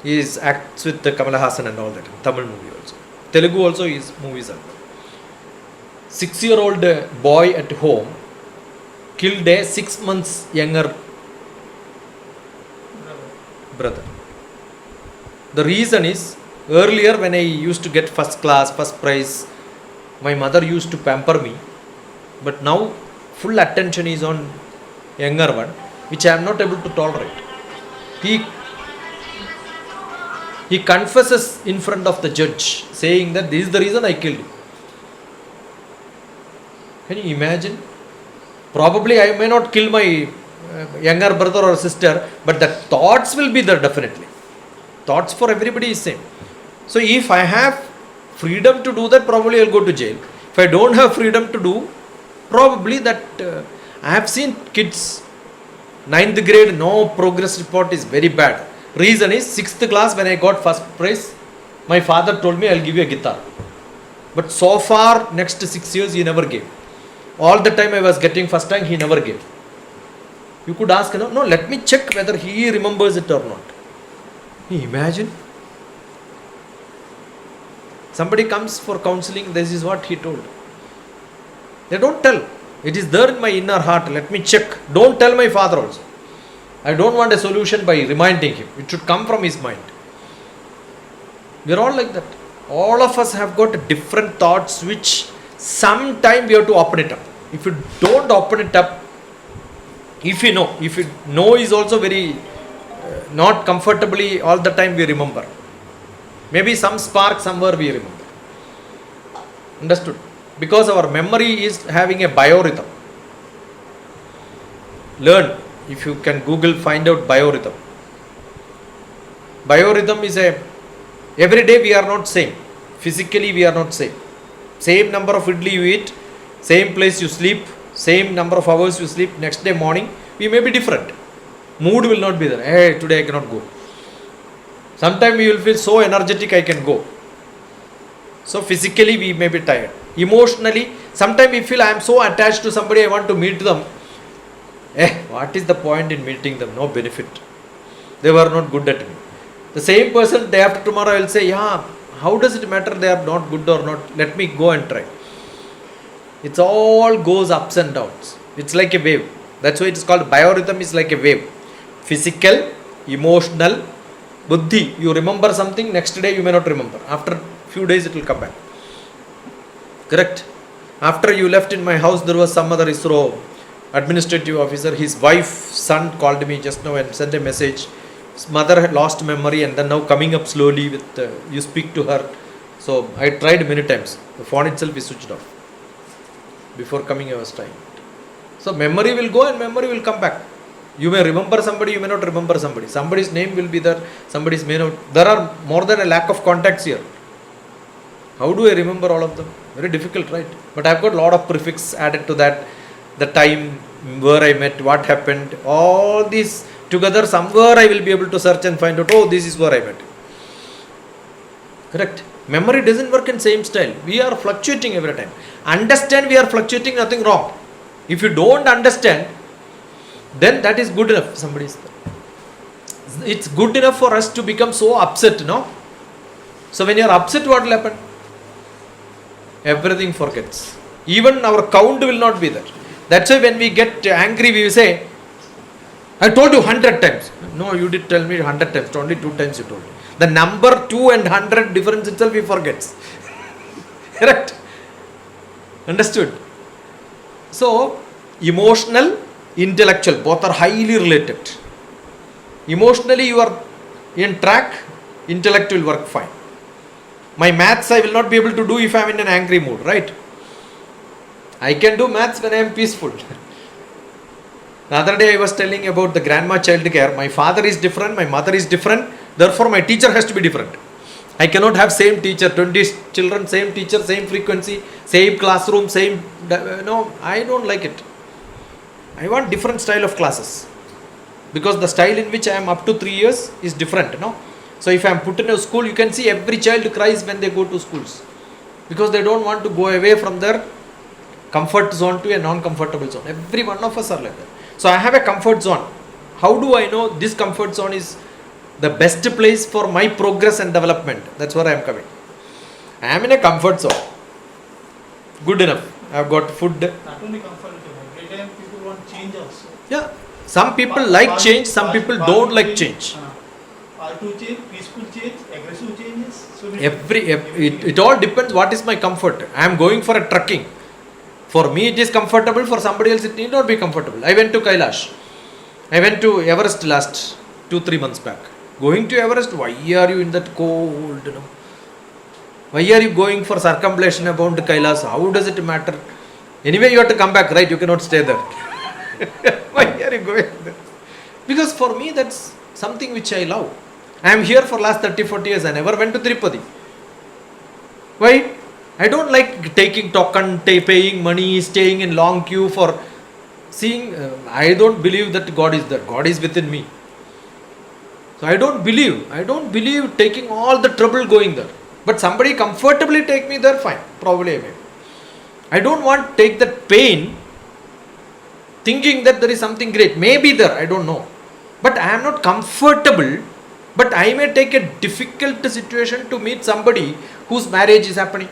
He acts with Kamala Hassan and all that. Tamil movie also. Telugu also his movies are. 6-year-old boy at home killed a 6 months younger brother. The reason is, earlier when I used to get first class, first prize, my mother used to pamper me. But now full attention is on younger one, which I am not able to tolerate. He confesses in front of the judge, saying that this is the reason I killed him. Can you imagine? Probably I may not kill my younger brother or sister, but the thoughts will be there definitely. Thoughts for everybody is same. So if I have freedom to do that, probably I'll go to jail. If I don't have freedom to do, probably that I have seen kids 9th grade, no progress report is very bad. Reason is 6th class when I got first prize, My father told me, I'll give you a guitar. But so far, next 6 years, he never gave. All the time I was getting first rank, he never gave. You could ask, no, let me check whether he remembers it or not. Imagine. Somebody comes for counseling, this is what he told. They don't tell. It is there in my inner heart. Let me check. Don't tell my father also. I don't want a solution by reminding him. It should come from his mind. We are all like that. All of us have got different thoughts which sometime we have to open it up. If you don't open it up, if you know is also very not comfortably all the time we remember. Maybe some spark somewhere we remember. Understood? Because our memory is having a biorhythm. Learn. If you can Google, find out biorhythm. Biorhythm is every day we are not same. Physically we are not same. Same number of idli you eat, same place you sleep, same number of hours you sleep, next day morning, we may be different. Mood will not be there. Hey, today I cannot go. Sometimes we will feel so energetic, I can go. So physically we may be tired. Emotionally, sometimes we feel I am so attached to somebody, I want to meet them. What is the point in meeting them? No benefit. They were not good at me. The same person, day after tomorrow, I will say, yeah, how does it matter they are not good or not? Let me go and try. It's all goes ups and downs. It's like a wave. That's why it's called biorhythm is like a wave. Physical, emotional, buddhi. You remember something, next day you may not remember. After few days it will come back. Correct? After you left in my house, there was some other ISRO administrative officer. His wife's son called me just now and sent a message. His mother had lost memory and then now coming up slowly with you speak to her. So I tried many times. The phone itself is switched off. Before coming I was trying. So memory will go and memory will come back. You may remember somebody, you may not remember somebody. Somebody's name will be there, somebody's may not. There are more than a lack of contacts here. How do I remember all of them? Very difficult, right? But I've got a lot of prefix added to that. The time, where I met, what happened, all these together, somewhere I will be able to search and find out, oh, this is where I met. Correct? Memory doesn't work in same style. We are fluctuating every time. Understand we are fluctuating, nothing wrong. If you don't understand, then that is good enough. Somebody is there. It's good enough for us to become so upset, no? So when you are upset, what will happen? Everything forgets. Even our count will not be there. That's why when we get angry, we will say, I told you 100 times. No, you did tell me 100 times. Only 2 times you told me. The number 2 and 100 difference itself he forgets. Correct? Understood? So, emotional, intellectual, both are highly related. Emotionally you are in track, intellect will work fine. My maths I will not be able to do if I am in an angry mood, right? I can do maths when I am peaceful. The other day I was telling about the grandma child care. My father is different, my mother is different, therefore my teacher has to be different. I cannot have same teacher, 20 children, same teacher, same frequency, same classroom, same... No, I don't like it. I want different style of classes. Because the style in which I am up to 3 years is different, no? So if I am put in a school, you can see every child cries when they go to schools. Because they don't want to go away from their comfort zone to a non-comfortable zone. Every one of us are like that. So I have a comfort zone. How do I know this comfort zone is the best place for my progress and development? That's where I am coming. I am in a comfort zone. Good enough. I have got food. Not only comfort, every time people want change also. Yeah. Some people like change, some people don't like change. Or to change, peaceful change, aggressive changes. So it all depends what is my comfort. I am going for a trekking. For me it is comfortable, for somebody else it need not be comfortable. I went to Kailash. I went to Everest last 2-3 months back. Going to Everest, why are you in that cold? You know? Why are you going for circumambulation about Kailash? How does it matter? Anyway, you have to come back, right? You cannot stay there. Why are you going there? Because for me that's something which I love. I am here for last 30-40 years. I never went to Tirupati. Why? I don't like taking token, paying money, staying in long queue for seeing. I don't believe that God is there. God is within me. So I don't believe taking all the trouble going there. But somebody comfortably take me there, fine. Probably I may. I don't want to take that pain thinking that there is something great. Maybe there, I don't know. But I am not comfortable. But I may take a difficult situation to meet somebody whose marriage is happening.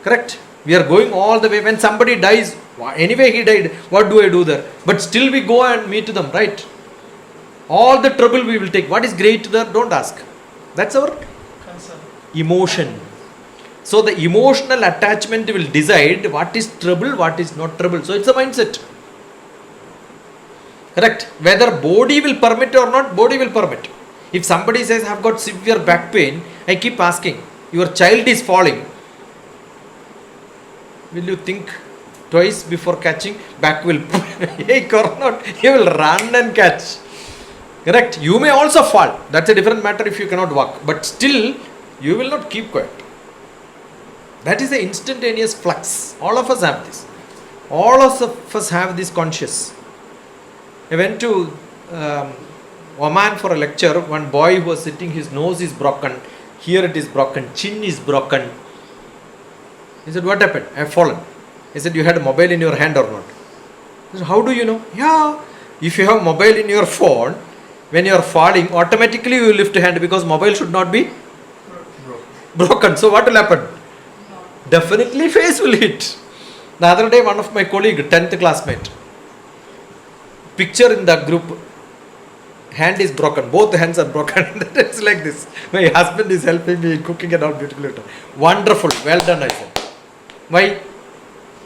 Correct? We are going all the way. When somebody dies, anyway he died, what do I do there? But still we go and meet them, right? All the trouble we will take. What is great there? Don't ask. That's our Concern. emotion. So the emotional attachment will decide what is trouble, what is not trouble. So it's a mindset. Correct? Whether body will permit or not, body will permit. If somebody says, I have got severe back pain, I keep asking, your child is falling. Will you think twice before catching? Back will ache or not? You will run and catch. Correct? You may also fall. That's a different matter if you cannot walk. But still, you will not keep quiet. That is the instantaneous flux. All of us have this. All of us have this conscious. I went to Oman for a lecture. One boy who was sitting, his nose is broken. Here it is broken. Chin is broken. He said, what happened? I have fallen. He said, you had a mobile in your hand or not? I said, how do you know? Yeah. If you have mobile in your phone, when you are falling, automatically you will lift a hand because mobile should not be broken. So what will happen? Definitely face will hit. The other day, one of my colleague, 10th classmate, picture in the group, hand is broken, both hands are broken. It's like this. My husband is helping me cooking and all beautifully. Wonderful, well done, I said. Why?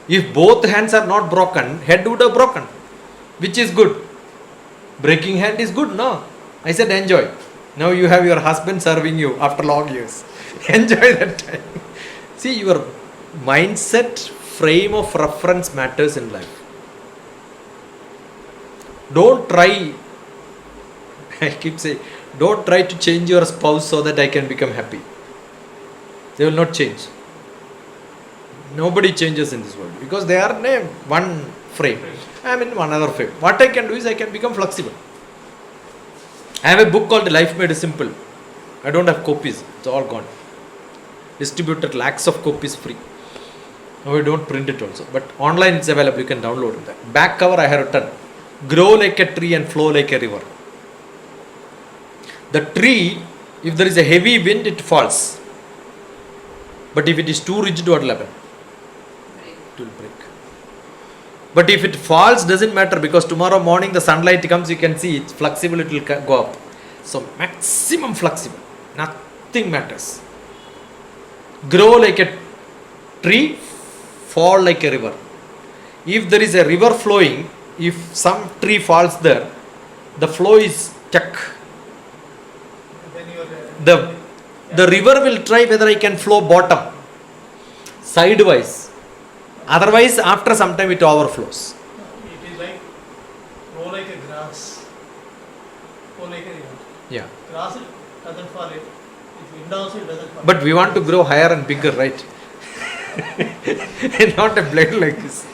If both hands are not broken, head would have broken. Which is good? Breaking hand is good, no? I said enjoy. Now you have your husband serving you after long years. Enjoy that time. See, your mindset, frame of reference matters in life. Don't try, I keep saying, don't try to change your spouse so that I can become happy. They will not change. Nobody changes in this world because they are in one frame. I am in one other frame. What I can do is I can become flexible. I have a book called Life Made Simple. I don't have copies. It's all gone. Distributed lakhs of copies free. Now I don't print it also. But online it's available. You can download it. Back cover I have written. Grow like a tree and flow like a river. The tree, if there is a heavy wind, it falls. But if it is too rigid, what will happen? It will break. But if it falls, doesn't matter because tomorrow morning the sunlight comes, you can see it's flexible, it will go up. So maximum flexible. Nothing matters. Grow like a tree, fall like a river. If there is a river flowing, if some tree falls there, the flow is stuck. Then you are The river will try whether I can flow bottom, sidewise. Otherwise, after some time it overflows. it is like grow like a grass, flow like a river. Yeah. Grass it doesn't fall it. If wind also it doesn't fall. But we want to grow higher and bigger, right? And not a blade like this.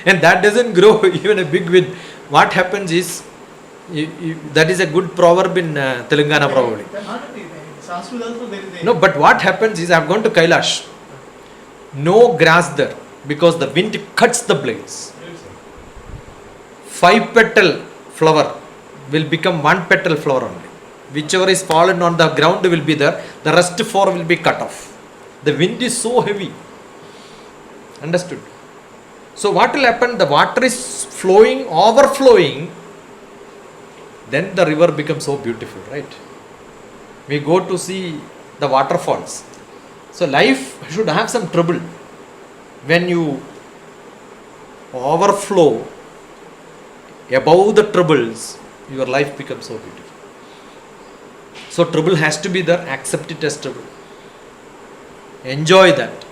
And that doesn't grow even a big wind. What happens is, that is a good proverb in Telangana probably. Sanskrit also there is a No, but what happens is, I have gone to Kailash. No grass there because the wind cuts the blades. 5-petal flower will become 1-petal flower only. Whichever is fallen on the ground will be there. The rest 4 will be cut off. The wind is so heavy. Understood? So what will happen? The water is flowing, overflowing. Then the river becomes so beautiful, right? We go to see the waterfalls. So life should have some trouble. When you overflow above the troubles, your life becomes so beautiful. So trouble has to be there. Accept it as trouble. Enjoy that.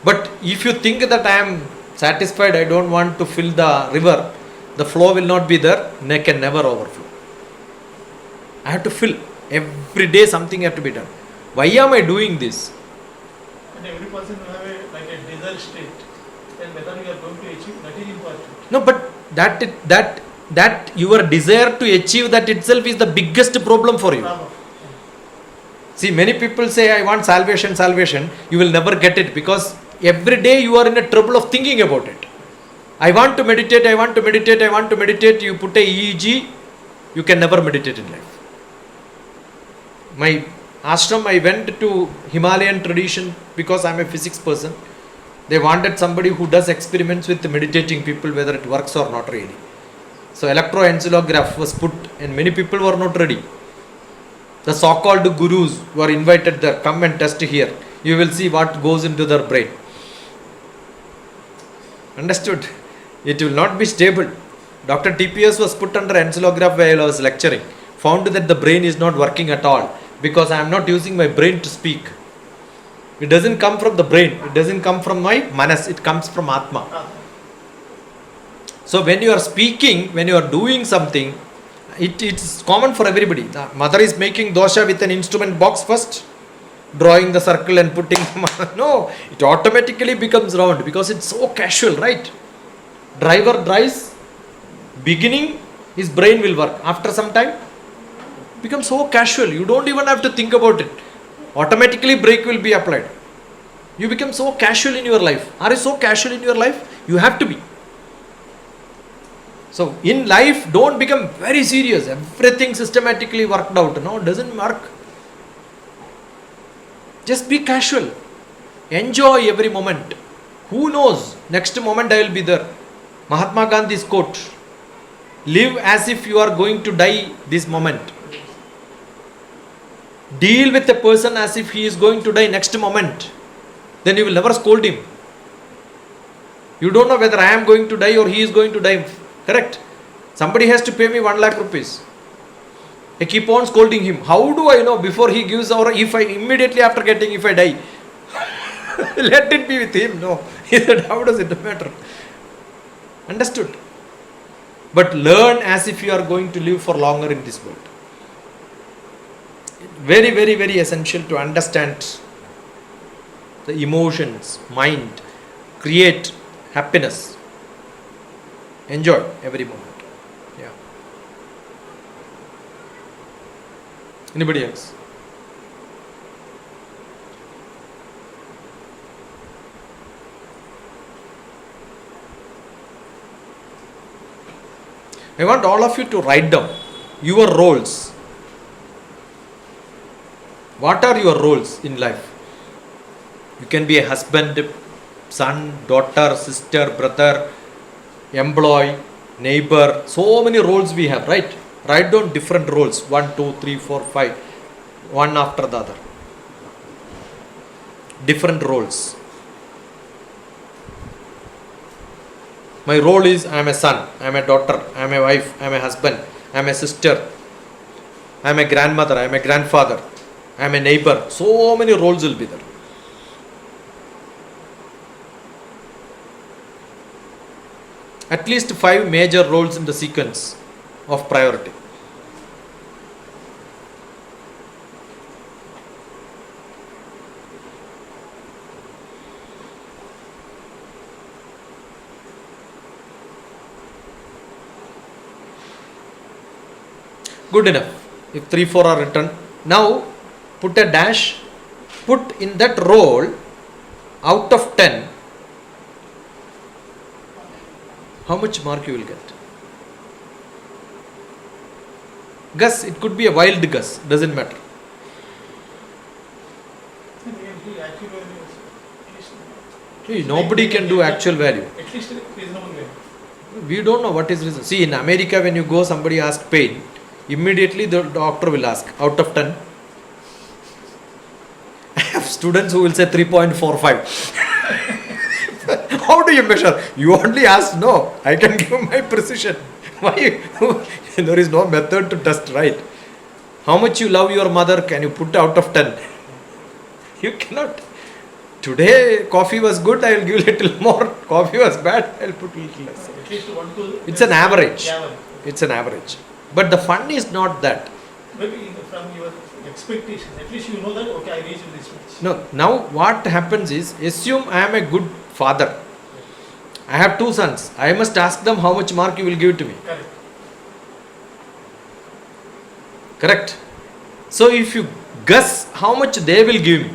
But if you think that I am satisfied, I don't want to fill the river, the flow will not be there, and can never overflow. I have to fill. Every day something has to be done. Why am I doing this? and every person will have like a desire state. Then whether you are going to achieve, that is important. No, but that that your desire to achieve that itself is the biggest problem for you. Problem. See, many people say, I want salvation, salvation. You will never get it because every day you are in a trouble of thinking about it. I want to meditate, I want to meditate, I want to meditate. You put a EEG, you can never meditate in life. My ashram, I went to Himalayan tradition because I am a physics person. They wanted somebody who does experiments with meditating people, whether it works or not really. So electroencephalograph was put and many people were not ready. The so-called gurus were invited there, come and test here. You will see what goes into their brain. Understood? It will not be stable. DrTPS was put under encephalograph while I was lecturing. Found that the brain is not working at all because I am not using my brain to speak. It doesn't come from the brain. It doesn't come from my manas. It comes from Atma. So when you are speaking, when you are doing something, it's common for everybody. The mother is making dosha with an instrument box first, drawing the circle and putting no, it automatically becomes round because it's so casual, right? Driver drives, beginning his brain will work. After some time, becomes so casual. You don't even have to think about it. Automatically brake will be applied. You become so casual in your life. Are you so casual in your life? You have to be. So in life, don't become very serious. Everything systematically worked out. No, it doesn't work. Just be casual. Enjoy every moment. Who knows? Next moment I will be there. Mahatma Gandhi's quote. Live as if you are going to die this moment. Deal with a person as if he is going to die next moment. Then you will never scold him. You don't know whether I am going to die or he is going to die. Correct? Somebody has to pay me 1 lakh rupees. I keep on scolding him. How do I know before he gives or if I immediately after getting if I die? Let it be with him. No. He said, how does it matter? Understood? But learn as if you are going to live for longer in this world. Very, very, very essential to understand the emotions, mind, create happiness. Enjoy every moment. Yeah. Anybody else? I want all of you to write down your roles. What are your roles in life? You can be a husband, son, daughter, sister, brother, employee, neighbor. So many roles we have, right? Write down different roles. 1, 2, 3, 4, 5. One after the other. Different roles. My role is I am a son, I am a daughter, I am a wife, I am a husband, I am a sister, I am a grandmother, I am a grandfather, I am a neighbor. So many roles will be there. At least 5 major roles in the sequence of priority. Good enough. If 3, 4 are written, now put a dash, put in that role out of 10, how much mark you will get? Guess, it could be a wild guess, doesn't matter. See, nobody can do actual value. At least reasonable value. We don't know what is reason. See, in America, when you go, somebody asks pain, immediately the doctor will ask, out of 10. I have students who will say 3.45. How do you measure? You only ask, no, I can give my precision. Why? There is no method to test, right? How much you love your mother, can you put out of 10? You cannot. Today, coffee was good, I will give little more. Coffee was bad, I will put little less. At least 1 to. It's an average. Yeah, It's an average. But the fun is not that. maybe from your expectations, at least you know that, okay, I reached this much. No, now what happens is, assume I am a good father. I have 2 sons. I must ask them how much mark you will give to me. Correct. Correct? So if you guess how much they will give me,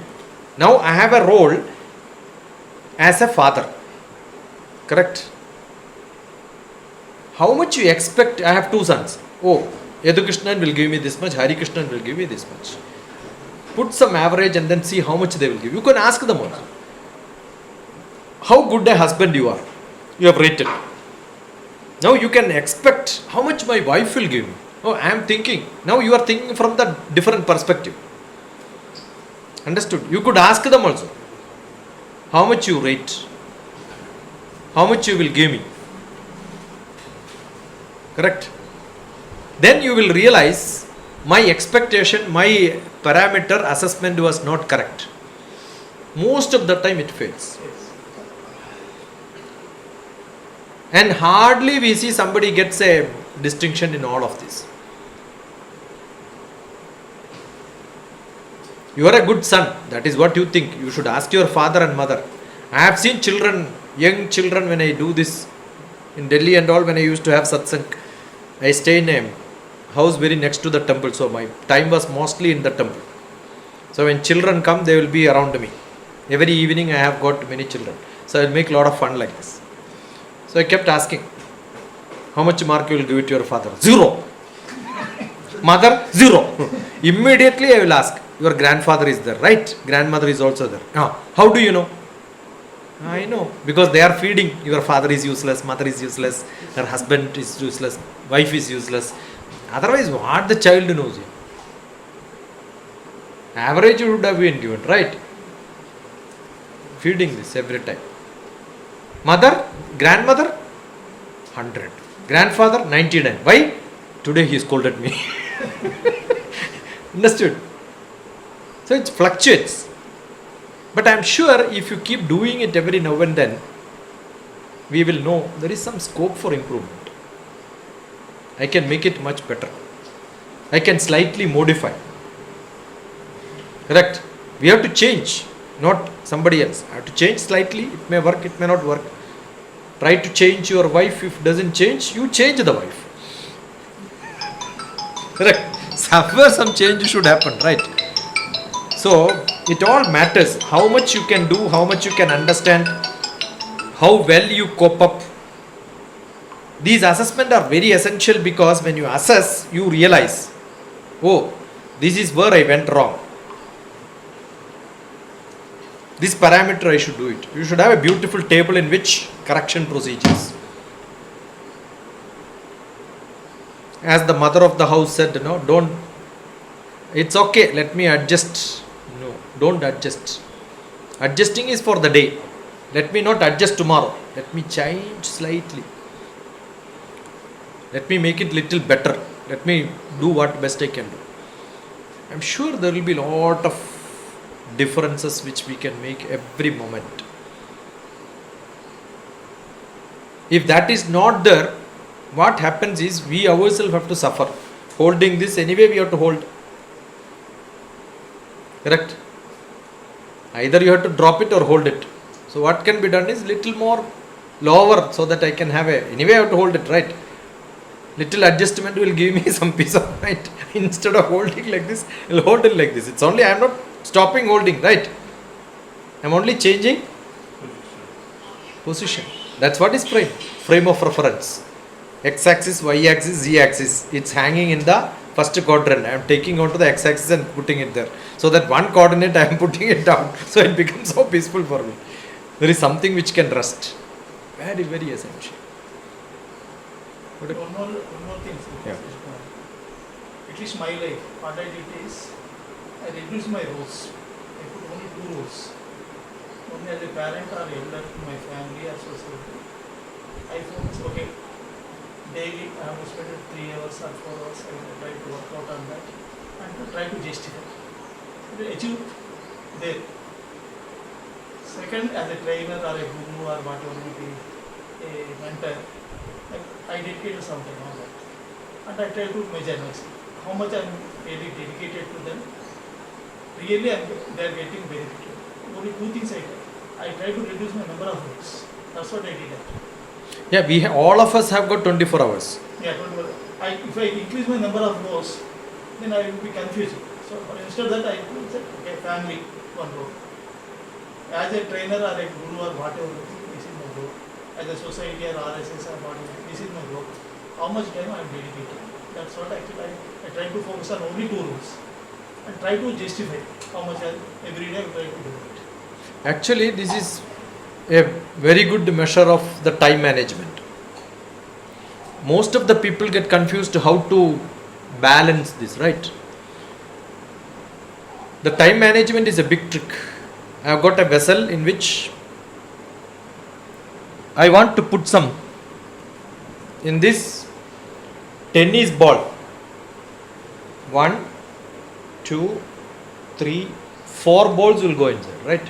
now I have a role as a father. Correct? How much you expect? I have two sons. Oh, Yadu Krishnan will give me this much, Hari Krishnan will give me this much. Put some average and then see how much they will give. You can ask them also. How good a husband you are. You have rated. Now you can expect how much my wife will give me. Oh, I am thinking. Now you are thinking from the different perspective. Understood? You could ask them also. How much you rate? How much you will give me? Correct? Then you will realize my expectation, my parameter assessment was not correct. Most of the time it fails. And hardly we see somebody gets a distinction in all of this. You are a good son. That is what you think. You should ask your father and mother. I have seen children, young children, when I do this in Delhi and all, when I used to have Sathsang. I stay in a house very next to the temple. So my time was mostly in the temple. So when children come, they will be around me. Every evening I have got many children. So I will make a lot of fun like this. So I kept asking, how much mark you will give it to your father? 0. Mother, 0. Immediately I will ask, your grandfather is there, right? Grandmother is also there. How do you know? I know. Because they are feeding. Your father is useless, mother is useless, her husband is useless, wife is useless. Otherwise, what the child knows? Average would have been given, right? Feeding this every time. Mother, grandmother, 100. Grandfather, 99. Why? Today he scolded me. Understood? So it fluctuates. But I am sure if you keep doing it every now and then, we will know there is some scope for improvement. I can make it much better. I can slightly modify. Correct? We have to change, not somebody else. I have to change slightly. It may work, it may not work. Try to change your wife. If it doesn't change, you change the wife. Correct? Somewhere some change should happen, right? So it all matters. How much you can do, how much you can understand, how well you cope up. These assessments are very essential because when you assess, you realize, oh, this is where I went wrong. This parameter I should do it. You should have a beautiful table in which correction procedures. As the mother of the house said, it's okay, let me adjust. No, don't adjust. Adjusting is for the day. Let me not adjust tomorrow. Let me change slightly. Let me make it little better. Let me do what best I can do. I'm sure there will be a lot of differences which we can make every moment. If that is not there, what happens is we ourselves have to suffer. Holding this, anyway we have to hold. Correct? Either you have to drop it or hold it. So what can be done is little more lower so that I can have anyway I have to hold it, right? Little adjustment will give me some peace of mind. Instead of holding like this, I'll hold it like this. It's only, I am not stopping holding, right? I am only changing position. That's what is frame. Frame of reference. X-axis, Y-axis, Z-axis. It's hanging in the first quadrant. I am taking onto the X-axis and putting it there. So that one coordinate I am putting it down. So it becomes so peaceful for me. There is something which can rest. Very, very essential. One more thing. Yeah. At least my life, what I did is, I reduced my roles. I put only 2 roles. Only as a parent or elder to my family or society. I focus, okay, daily I have to spend 3 hours or 4 hours. I will try to work out on that and to try to justify. To achieve there. Second, as a trainer or a guru or whatever it is, a mentor, I dedicated some time on that. And I try to measure myself. How much I am really dedicated to them. Really, they are getting benefited. Only 2 things I try to reduce my number of roles. That's what I did. Yeah, all of us have got 24 hours. Yeah, 24. If I increase my number of roles, then I will be confused. So instead of that, I will say, okay, family, one role. As a trainer or a guru or whatever, this is my role. As a society or RSS or whatever, this is my role. How much time I am dedicating. That's what actually I try to focus on only 2 roles. And try to justify how much every day I try to do it. Actually, this is a very good measure of the time management. Most of the people get confused how to balance this, right? The time management is a big trick. I have got a vessel in which I want to put some in this tennis ball. 1, 2, 3, 4 balls will go inside, right?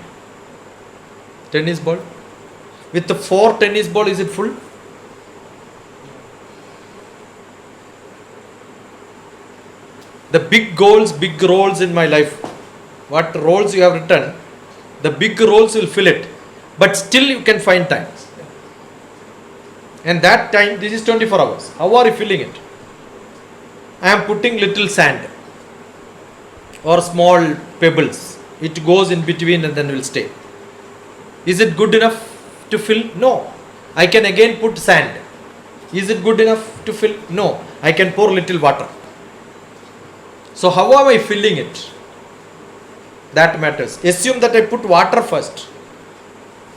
Tennis ball. With the 4 tennis ball, is it full? The big goals, big roles in my life. What roles you have written, the big roles will fill it. But still you can find time. And that time, this is 24 hours. How are you filling it? I am putting little sand or small pebbles. It goes in between and then will stay. Is it good enough to fill? No. I can again put sand. Is it good enough to fill? No. I can pour little water. So how am I filling it? That matters. Assume that I put water first.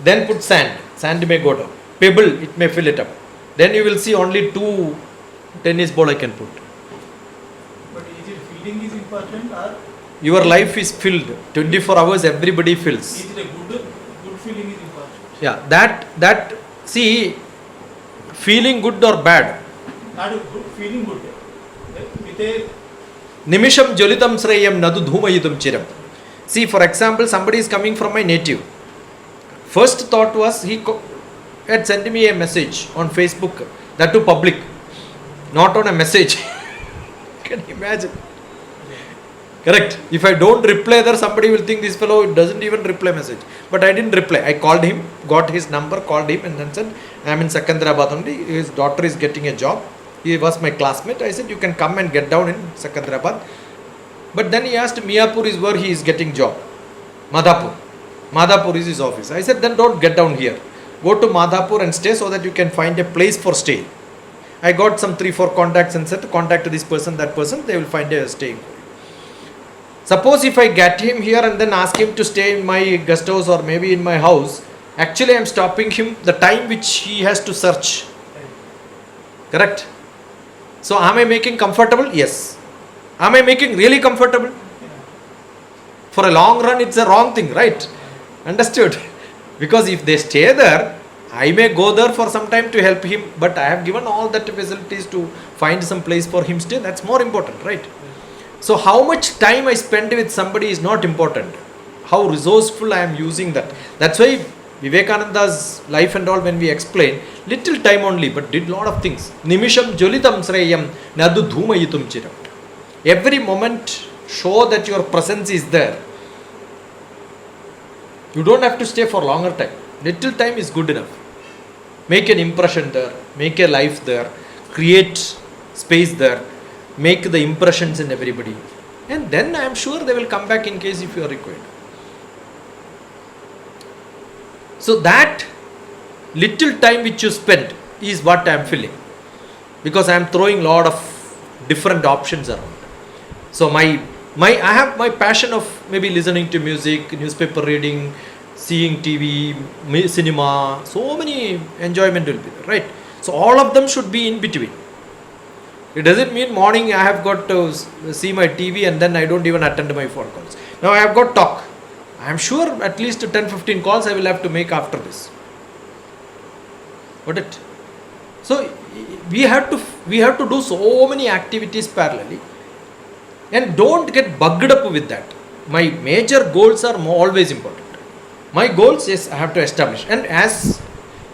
Then put sand. Sand may go down. Pebble, it may fill it up. Then you will see only 2 tennis ball I can put. But is it filling is important or Your life is filled. 24 hours everybody fills. is it a good feeling is important? Yeah, that see, feeling good or bad. Not a good feeling good. With a Nimisham jolitam sreyam nadu dhumayitum chiram. See, for example, somebody is coming from my native. First thought was he had sent me a message on Facebook, that to public, not on a message. Can you imagine? Correct. If I don't reply there, somebody will think this fellow doesn't even reply message. But I didn't reply. I called him, got his number, called him and then said, I am in Secunderabad only. His daughter is getting a job. He was my classmate. I said, you can come and get down in Secunderabad. But then he asked, Miapur is where he is getting job. Madhapur. Madhapur is his office. I said, then don't get down here. Go to Madhapur and stay so that you can find a place for stay. I got some 3-4 contacts and said, contact this person, that person, they will find a staying. Suppose if I get him here and then ask him to stay in my guest house or maybe in my house, actually I am stopping him the time which he has to search. Correct? So am I making comfortable? Yes. Am I making really comfortable? For a long run, it's a wrong thing, right? Understood? Because if they stay there, I may go there for some time to help him, but I have given all that facilities to find some place for him stay. That's more important, right? So how much time I spend with somebody is not important. How resourceful I am using that. That's why Vivekananda's life and all, when we explain, little time only, but did lot of things. Nimisham jolitam sreyam nadu dhumayitum chiram. Every moment show that your presence is there. You don't have to stay for longer time. Little time is good enough. Make an impression there. Make a life there. Create space there. Make the impressions in everybody. And then I am sure they will come back in case if you are required. So that little time which you spend is what I am feeling. Because I am throwing lot of different options around. So I have my passion of maybe listening to music, newspaper reading, seeing TV, cinema, so many enjoyment will be there, right? So all of them should be in between. It doesn't mean morning I have got to see my TV and then I don't even attend my phone calls. Now I have got talk. I am sure at least 10-15 calls I will have to make after this. Got it? So we have to do so many activities parallelly. And don't get bugged up with that. My major goals are always important. My goals, yes, I have to establish. And as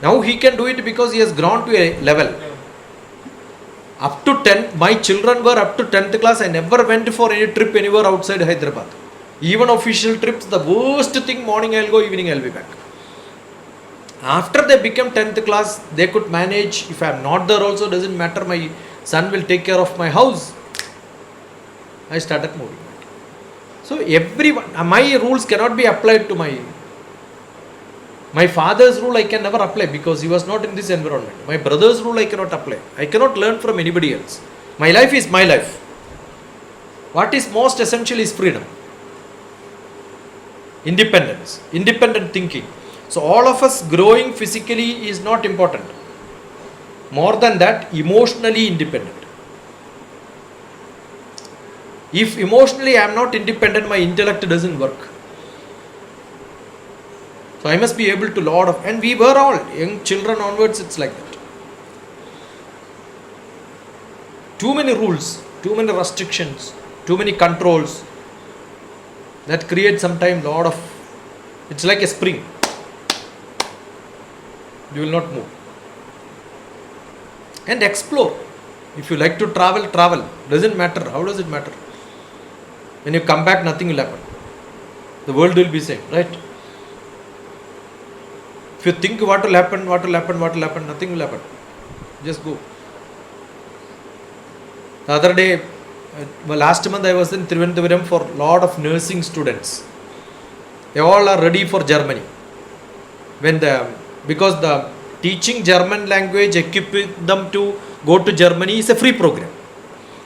now he can do it because he has grown to a level. Up to 10, my children were up to 10th class. I never went for any trip anywhere outside Hyderabad. Even official trips, the worst thing, morning I'll go, evening I'll be back. After they became 10th class, they could manage. If I am not there also, doesn't matter. My son will take care of my house. I started moving back. So everyone, my rules cannot be applied to my father's rule I can never apply because he was not in this environment. My brother's rule I cannot apply. I cannot learn from anybody else. My life is my life. What is most essential is freedom. Independence. Independent thinking. So all of us growing physically is not important. More than that, emotionally independent. If emotionally I am not independent, my intellect doesn't work. So I must be able to lot of, and we were all young children onwards, it's like that. Too many rules, too many restrictions, too many controls that create sometimes lot of, it's like a spring. You will not move. And explore. If you like to travel, travel. Doesn't matter. How does it matter? When you come back, nothing will happen. The world will be same, right? If you think what will happen, nothing will happen. Just go. The other day, last month I was in Thiruvananthapuram for a lot of nursing students. They all are ready for Germany. Because the teaching German language, equipping them to go to Germany is a free program.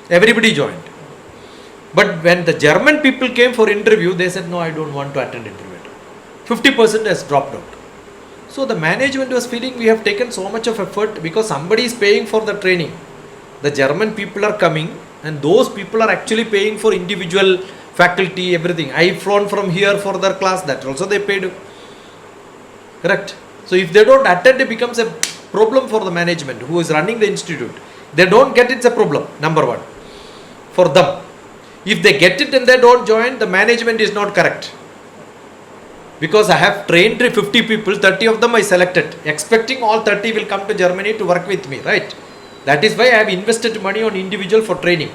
Everybody joined. But when the German people came for interview, they said, no, I don't want to attend interview. 50% has dropped out. So the management was feeling we have taken so much of effort because somebody is paying for the training. The German people are coming and those people are actually paying for individual faculty, everything. I flown from here for their class, that also they paid. Correct? So if they don't attend, it becomes a problem for the management who is running the institute. They don't get it, it's a problem, number one, for them. If they get it and they don't join, the management is not correct. Because I have trained 50 people, 30 of them I selected, expecting all 30 will come to Germany to work with me, right? That is why I have invested money on individual for training.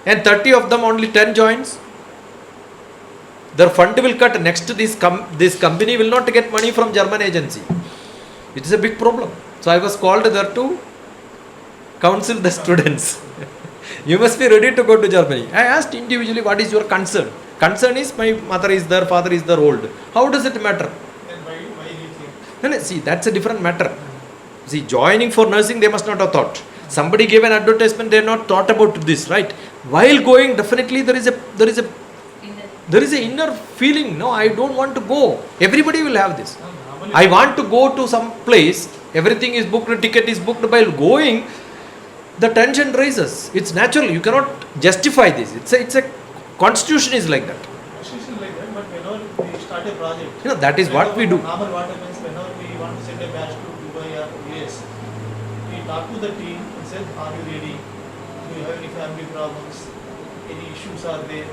And 30 of them, only 10 joins. Their fund will cut. Next, this company will not get money from German agency. It is a big problem. So I was called there to counsel the students. You must be ready to go to Germany. I asked individually, what is your concern? Concern is my mother is there, father is there, old. How does it matter? Then why do you think? No, see, that's a different matter. See, joining for nursing, they must not have thought. Somebody gave an advertisement, they have not thought about this, right? While going, definitely there is an inner feeling. No, I don't want to go. Everybody will have this. I want to go to some place. Everything is booked, ticket is booked. While going, the tension rises. It's natural. You cannot justify this. It's a constitution is like that. Constitution like that, but whenever we start a project, That is what we do. Normal what happens whenever we want to send a batch to Dubai or US, we talk to the team and say, are you ready? Do you have any family problems? Any issues are there?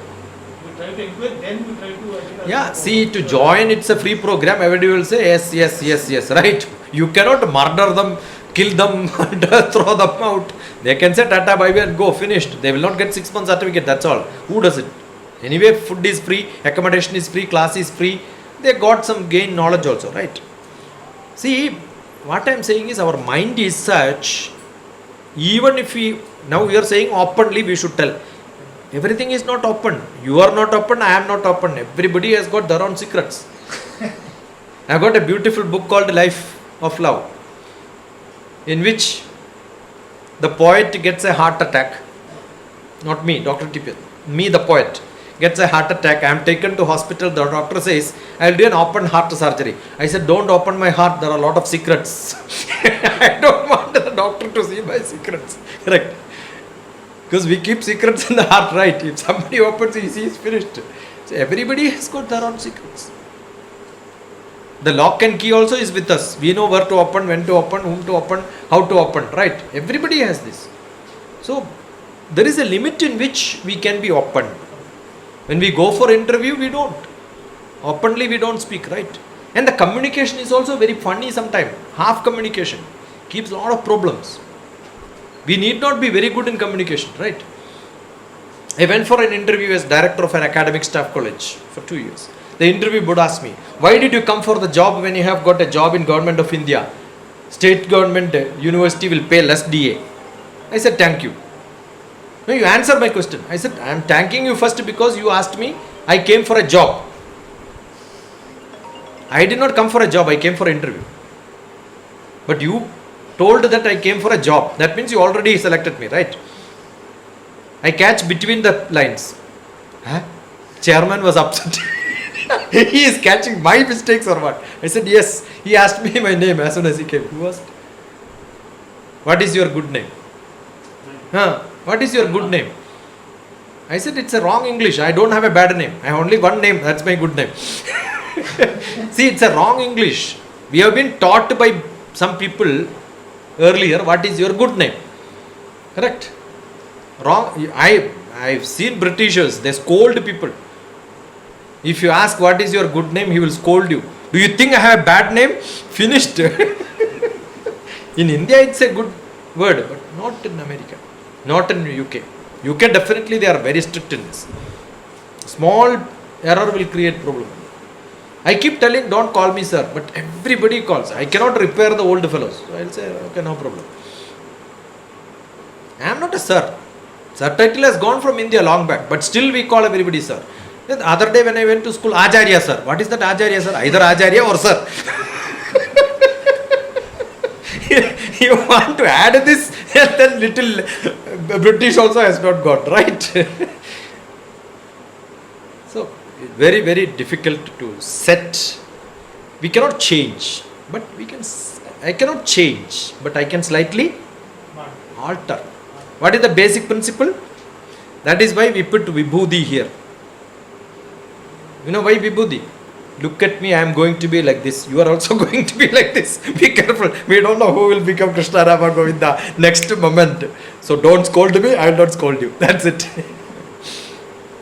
We try to inquire, then we try to... Yeah, see, to join, it's a free program. Everybody will say, yes, right? You cannot murder them, kill them, throw them out. They can say, tata, bye bye, and go, finished. They will not get 6 months certificate, that's all. Who does it? Anyway, food is free, accommodation is free, class is free. They got some gain knowledge also, right? See, what I am saying is our mind is such, even if now we are saying openly, we should tell. Everything is not open. You are not open, I am not open. Everybody has got their own secrets. I have got a beautiful book called Life of Love, in which the poet gets a heart attack. Not me, DrTPS. Me, the poet, gets a heart attack. I am taken to hospital. The doctor says, I will do an open heart surgery. I said, don't open my heart. There are a lot of secrets. I don't want the doctor to see my secrets. Correct. Because we keep secrets in the heart, right? If somebody opens, he sees finished. So everybody has got their own secrets. The lock and key also is with us. We know where to open, when to open, whom to open, how to open, right? Everybody has this. So there is a limit in which we can be open. When we go for interview, we don't. Openly we don't speak, right? And the communication is also very funny sometimes. Half communication keeps a lot of problems. We need not be very good in communication, right? I went for an interview as director of an academic staff college for 2 years. The interview board asked me, why did you come for the job when you have got a job in government of India? State government university will pay less DA. I said, thank you. No, you answer my question. I said, I am thanking you first because you asked me. I came for a job. I did not come for a job. I came for an interview. But you told that I came for a job. That means you already selected me, right? I catch between the lines. Huh? Chairman was upset. He is catching my mistakes or what? I said, yes. He asked me my name as soon as he came. Who asked? What is your good name? Huh? What is your good name? I said, it's a wrong English. I don't have a bad name. I have only one name. That's my good name. See, it's a wrong English. We have been taught by some people earlier, what is your good name? Correct? Wrong. I've seen Britishers, they scold people. If you ask what is your good name, he will scold you. Do you think I have a bad name? Finished. In India, it's a good word, but not in America, not in UK. UK definitely they are very strict in this. Small error will create problem. I keep telling, don't call me sir, but everybody calls. I cannot repair the old fellows. So I'll say, okay, no problem. I am not a sir. Sir title has gone from India long back, but still we call everybody sir. The other day when I went to school, Acharya sir. What is that Acharya sir? Either Acharya or sir. You want to add this, and then little British also has not got, right? So, very, very difficult to set. We cannot change, but I cannot change, but I can slightly alter. What is the basic principle? That is why we put Vibhuti here. You know why Vibhuti? Look at me, I am going to be like this. You are also going to be like this. Be careful. We don't know who will become Krishna Rama Govinda next moment. So don't scold me, I will not scold you. That's it.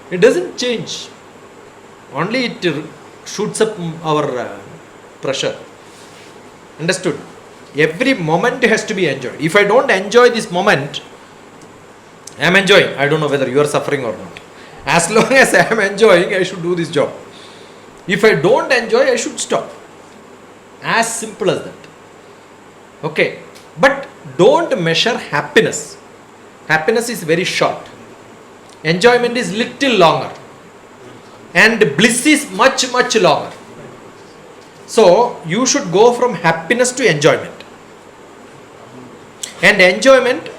It doesn't change. Only it shoots up our pressure. Understood? Every moment has to be enjoyed. If I don't enjoy this moment, I am enjoying. I don't know whether you are suffering or not. As long as I am enjoying, I should do this job. If I don't enjoy, I should stop. As simple as that. Okay. But don't measure happiness. Happiness is very short. Enjoyment is little longer. And bliss is much, much longer. So, you should go from happiness to enjoyment. And enjoyment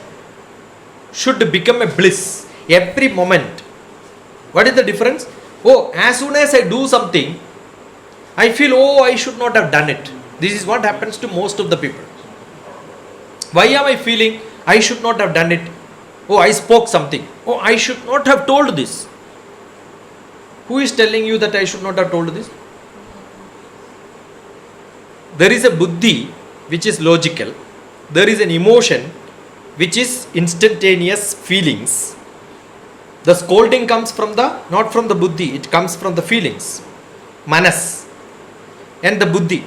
should become a bliss. Every moment. What is the difference? Oh, as soon as I do something, I feel, oh, I should not have done it. This is what happens to most of the people. Why am I feeling I should not have done it? Oh, I spoke something. Oh, I should not have told this. Who is telling you that I should not have told this? There is a buddhi which is logical. There is an emotion which is instantaneous feelings. The scolding comes from not from the buddhi, it comes from the feelings. Manas and the buddhi.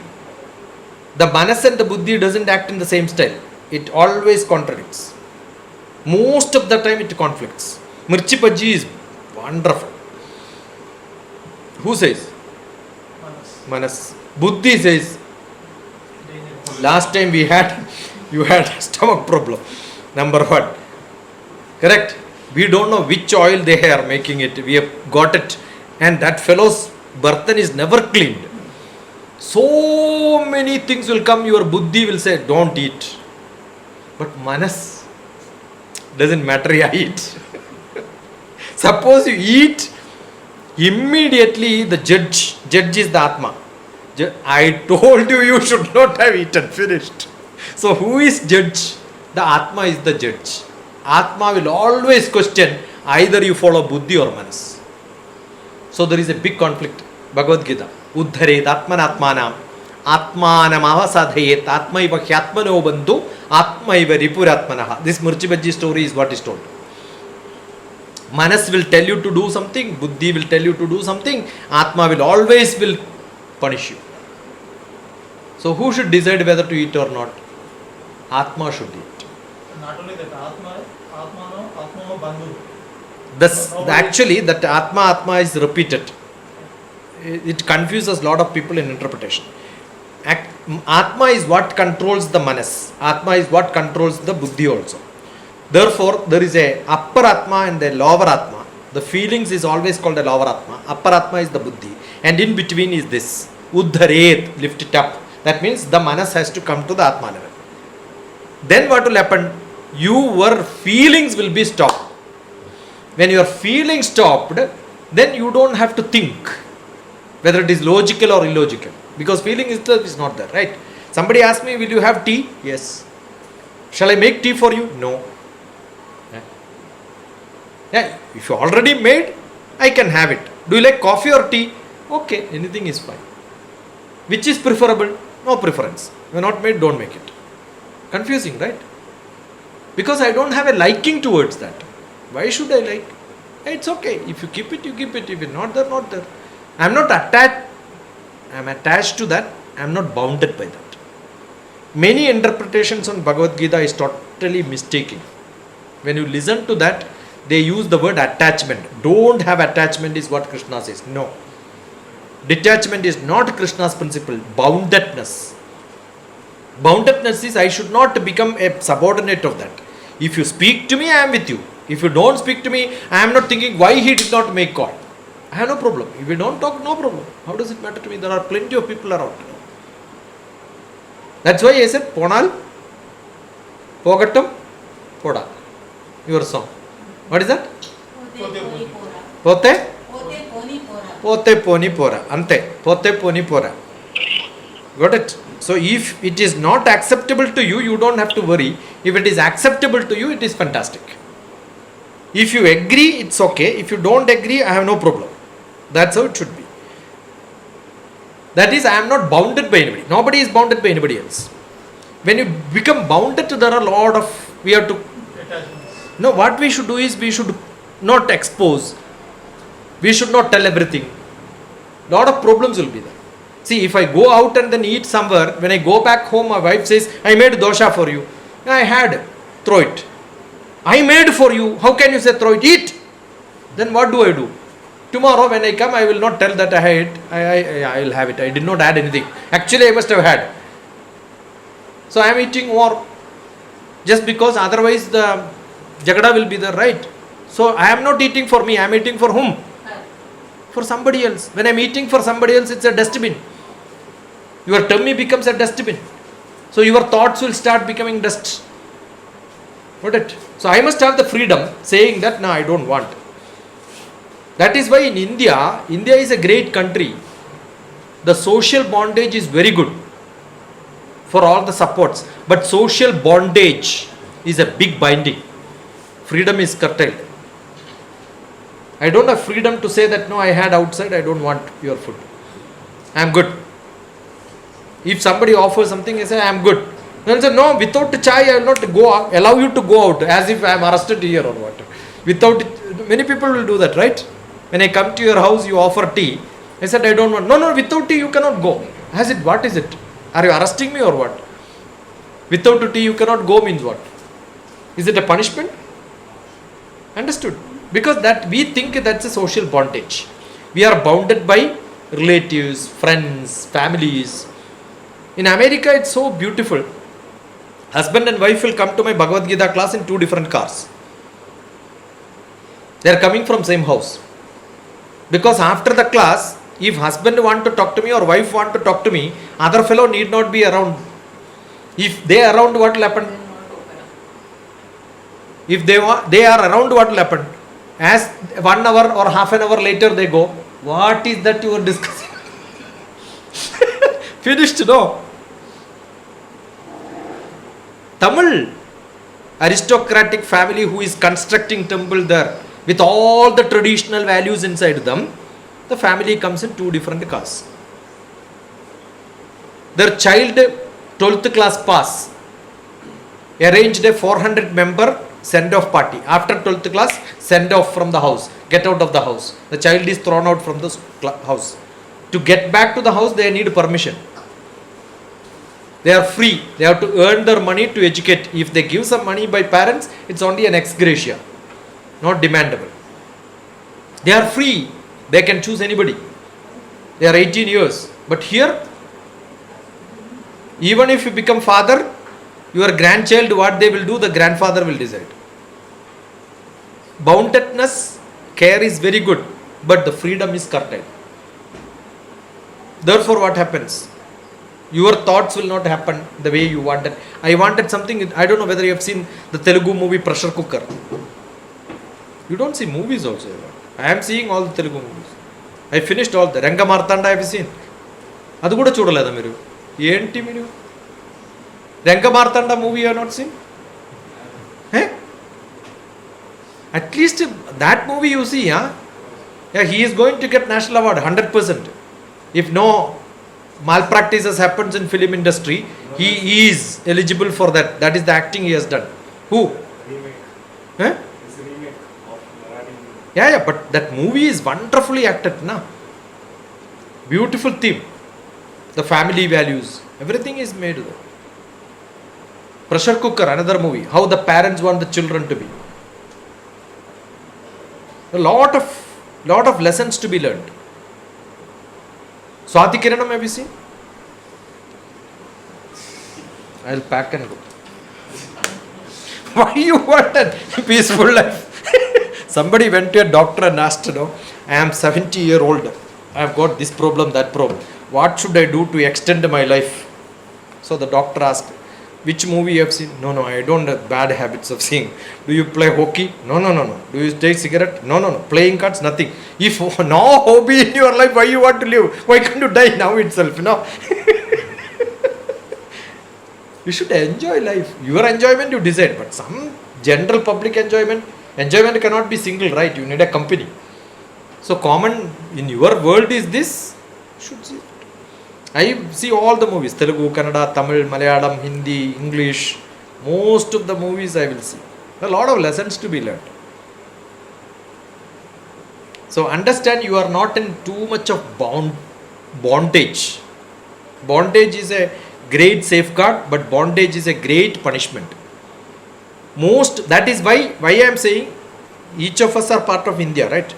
The manas and the buddhi doesn't act in the same style. It always contradicts. Most of the time it conflicts. Mirchi bhaji is wonderful. Who says? Manas. Buddhi says, last time you had stomach problem. Number one. Correct? We don't know which oil they are making it. We have got it. And that fellow's burthan is never cleaned. So many things will come. Your buddhi will say, don't eat. But manas, doesn't matter, I eat. Suppose you eat, immediately the judge is the Atma. I told you should not have eaten. Finished. So who is judge? The Atma is the judge. Atma will always question either you follow buddhi or manas. So there is a big conflict. Bhagavad Gita. Uddharet atmanatmanam atmanam avasadhayet atmaiva hyatmano bandhu atmaiva ripuratmanaha. This Murchibaji story is what is told. Manas will tell you to do something, buddhi will tell you to do something, Atma will always punish you. So who should decide whether to eat or not? Atma should eat. Not only that, Atma Bandhu. Actually, that Atma is repeated. It confuses a lot of people in interpretation. Atma is what controls the manas. Atma is what controls the buddhi also. Therefore, there is a upper Atma and a lower Atma. The feelings is always called a lower Atma. Upper Atma is the Buddhi. And in between is this. Uddharet, lift it up. That means the Manas has to come to the Atma level. Then what will happen? Your feelings will be stopped. When your feelings stopped, then you don't have to think whether it is logical or illogical. Because feeling itself is not there, right? Somebody asks me, will you have tea? Yes. Shall I make tea for you? No. Yeah, if you already made, I can have it. Do you like coffee or tea? Okay, anything is fine. Which is preferable? No preference. When not made, don't make it. Confusing, right? Because I don't have a liking towards that. Why should I like? It's okay. If you keep it, you keep it. If it's not there, not there. I am not attached. I am attached to that. I am not bounded by that. Many interpretations on Bhagavad Gita is totally mistaken. When you listen to that, they use the word attachment. Don't have attachment is what Krishna says. No. Detachment is not Krishna's principle. Boundedness. Boundedness is I should not become a subordinate of that. If you speak to me, I am with you. If you don't speak to me, I am not thinking why he did not make call. I have no problem. If you don't talk, no problem. How does it matter to me? There are plenty of people around. That's why I said, Ponal, Pogatam, Poda. Your song. What is that? Pote? Pote Poni Pora. Ante. Pote Poni Pora. Got it? So if it is not acceptable to you, you don't have to worry. If it is acceptable to you, it is fantastic. If you agree, it's okay. If you don't agree, I have no problem. That's how it should be. That is, I am not bounded by anybody. Nobody is bounded by anybody else. When you become bounded, there are a lot of, we have to, no, what we should do is, we should not expose. We should not tell everything. A lot of problems will be there. See, if I go out and then eat somewhere, when I go back home, my wife says, I made dosha for you. I had, throw it. I made for you. How can you say throw it? Eat. Then what do I do? Tomorrow when I come, I will not tell that I had it. I will have it. I did not add anything. Actually, I must have had. So I am eating more. Just because otherwise the jagada will be there, right? So I am not eating for me. I am eating for whom? For somebody else. When I am eating for somebody else, it's a dustbin. Your tummy becomes a dustbin. So your thoughts will start becoming dust. Got it? So I must have the freedom saying that, no, I don't want. That is why in India, India is a great country. The social bondage is very good for all the supports. But social bondage is a big binding. Freedom is curtailed. I don't have freedom to say that, no, I had outside, I don't want your food. I am good. If somebody offers something, I say, I am good. Then I say, no, without chai, I will not allow you to go out, as if I am arrested here or what. Without it, many people will do that, right? When I come to your house, you offer tea. I said, I don't want. No, without tea, you cannot go. I said, what is it? Are you arresting me or what? Without tea, you cannot go means what? Is it a punishment? Understood? Because that we think that's a social bondage. We are bounded by relatives, friends, families. In America, it's so beautiful. Husband and wife will come to my Bhagavad Gita class in two different cars. They are coming from same house. Because after the class, if husband want to talk to me or wife want to talk to me, other fellow need not be around. If they are around, what will happen? If they are around, what will happen? As 1 hour or half an hour later they go, what is that you are discussing? Finished, no? Tamil aristocratic family who is constructing temple there with all the traditional values inside them, the family comes in two different cars. Their child 12th class pass, arranged a 400 member send off party. After 12th class, send off from the house, get out of the house. The child is thrown out from the house. To get back to the house, they need permission. They are free. They have to earn their money to educate. If they give some money by parents, it's only an ex gratia, not demandable. They are free. They can choose anybody. They are 18 years. But here, even if you become father, your grandchild, what they will do, the grandfather will decide. boundedness, care is very good, but the freedom is curtailed. Therefore, what happens? Your thoughts will not happen the way you wanted. I wanted something, I don't know whether you have seen the Telugu movie Pressure Cooker. You don't see movies also. I am seeing all the Telugu movies. I finished all the Ranga Martanda I have seen. అది కూడా చూడలేదా మీరు? ఏంటి మీరు? Ranga Martanda movie you have not seen? Eh? At least that movie you see, huh? Yeah, he is going to get national award 100%. If no malpractices happens in film industry, he is eligible for that. That is the acting he has done. Who? Remake. Eh? It's a remake of Marathi movie. Yeah, but that movie is wonderfully acted, na? Beautiful theme. The family values. Everything is made. Pressure Cooker, another movie. How the parents want the children to be. A lot of lessons to be learned. Swati Kiranam, have you seen? I'll pack and go. Why you want a peaceful life? Somebody went to a doctor and asked, I am 70-year-old. I have got this problem, that problem. What should I do to extend my life? So the doctor asked, which movie you have seen? No, I don't have bad habits of seeing. Do you play hockey? No. Do you take cigarette? No. Playing cards? Nothing. If no hobby in your life, why you want to live? Why can't you die now itself? You should enjoy life. Your enjoyment you decide, but some general public enjoyment cannot be single, right? You need a company. So common in your world is this. You should see. I see all the movies, Telugu, Kannada, Tamil, Malayalam, Hindi, English. Most of the movies I will see. A lot of lessons to be learned. So understand, you are not in too much of bondage. Bondage is a great safeguard, but bondage is a great punishment. That is why I am saying each of us are part of India, right?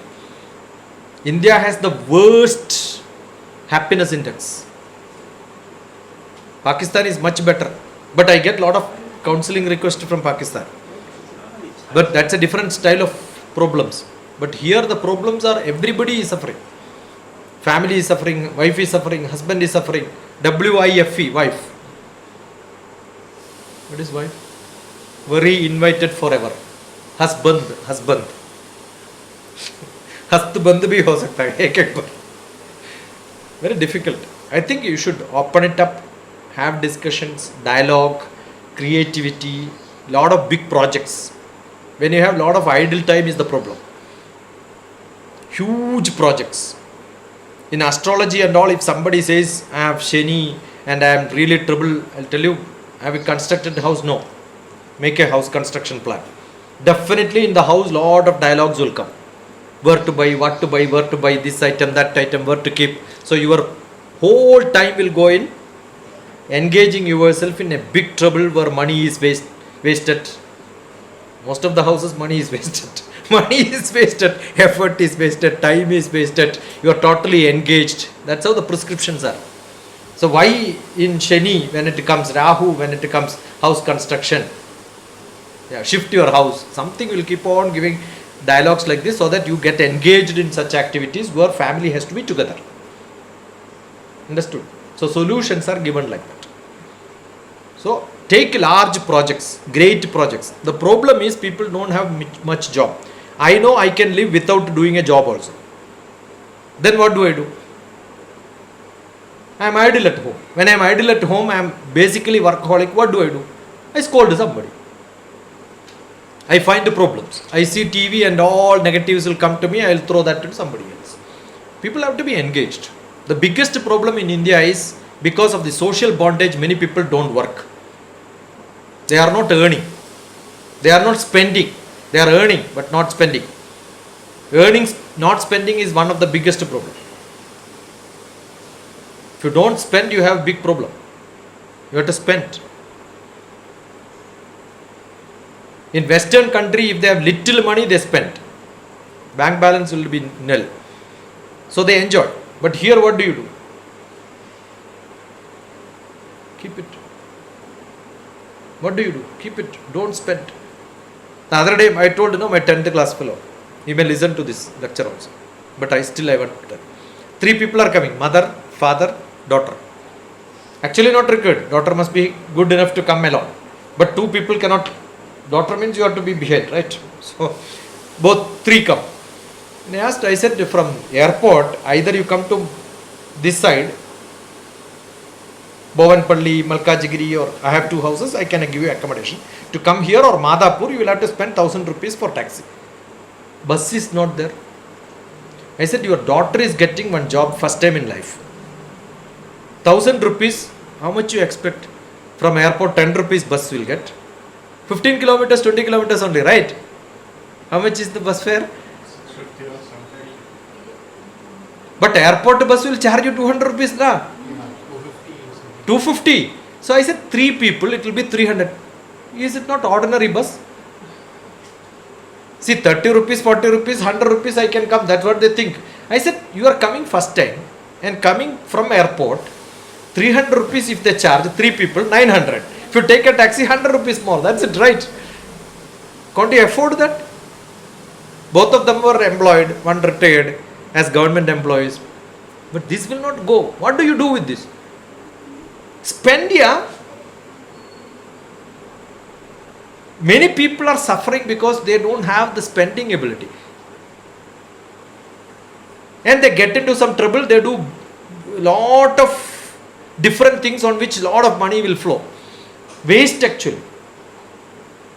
India has the worst happiness index. Pakistan is much better, but I get a lot of counseling requests from Pakistan. But that's a different style of problems. But here the problems are everybody is suffering. Family is suffering, wife is suffering, husband is suffering. WIFE, wife. What is wife? Very invited forever. Husband. Husband bhi ho sakta hai ek bar. Very difficult. I think you should open it up, have discussions, dialogue, creativity, lot of big projects. When you have lot of idle time is the problem. Huge projects. In astrology and all, if somebody says I have Shani and I am really trouble, I'll tell you, have you constructed house? No. Make a house construction plan. Definitely in the house lot of dialogues will come. Where to buy, what to buy, where to buy, this item, that item, where to keep. So your whole time will go in engaging yourself in a big trouble where money is wasted. Most of the houses money is wasted. Money is wasted, effort is wasted, time is wasted. You are totally engaged. That's how the prescriptions are. So why in Shani when it comes Rahu, when it comes house construction, shift your house, something will keep on giving dialogues like this so that you get engaged in such activities where family has to be together. Understood? So solutions are given like that. So take large projects, great projects. The problem is people don't have much job. I know I can live without doing a job also. Then what do? I am idle at home. When I am idle at home, I am basically workaholic. What do? I scold somebody. I find the problems. I see TV and all negatives will come to me. I will throw that to somebody else. People have to be engaged. The biggest problem in India is because of the social bondage, many people don't work. They are not earning. They are not spending. They are earning but not spending. Earning, not spending is one of the biggest problem. If you don't spend, you have a big problem. You have to spend. In Western country, if they have little money, they spend. Bank balance will be nil. So they enjoy. But here what do? Keep it. What do? Keep it. Don't spend. The other day I told, my 10th class fellow, he may listen to this lecture also. But I want to tell. 3 people are coming, mother, father, daughter. Actually not required. Daughter must be good enough to come along. But 2 people cannot. Daughter means you have to be behind, right? So both 3 come. And I said from airport, either you come to this side, Bovanpalli, Malkajgiri, or I have 2 houses, I can give you accommodation. To come here or Madhapur, you will have to spend 1,000 rupees for taxi. Bus is not there. I said, your daughter is getting one job first time in life. 1,000 rupees, how much you expect? From airport, 10 rupees bus will get. 15 kilometers, 20 kilometers only, right? How much is the bus fare? 50 or something. But airport bus will charge you 200 rupees, na? Yeah, 250 or something. 250. So I said 3 people, it will be 300. Is it not ordinary bus? See, 30 rupees, 40 rupees, 100 rupees I can come. That's what they think. I said, you are coming first time and coming from airport, 300 rupees if they charge, 3 people, 900. If you take a taxi, 100 rupees more. That's it, right? Can't you afford that? Both of them were employed, one retired as government employees. But this will not go. What do you do with this? Spend, yeah. Many people are suffering because they don't have the spending ability. And they get into some trouble, they do lot of different things on which lot of money will flow. Waste actually.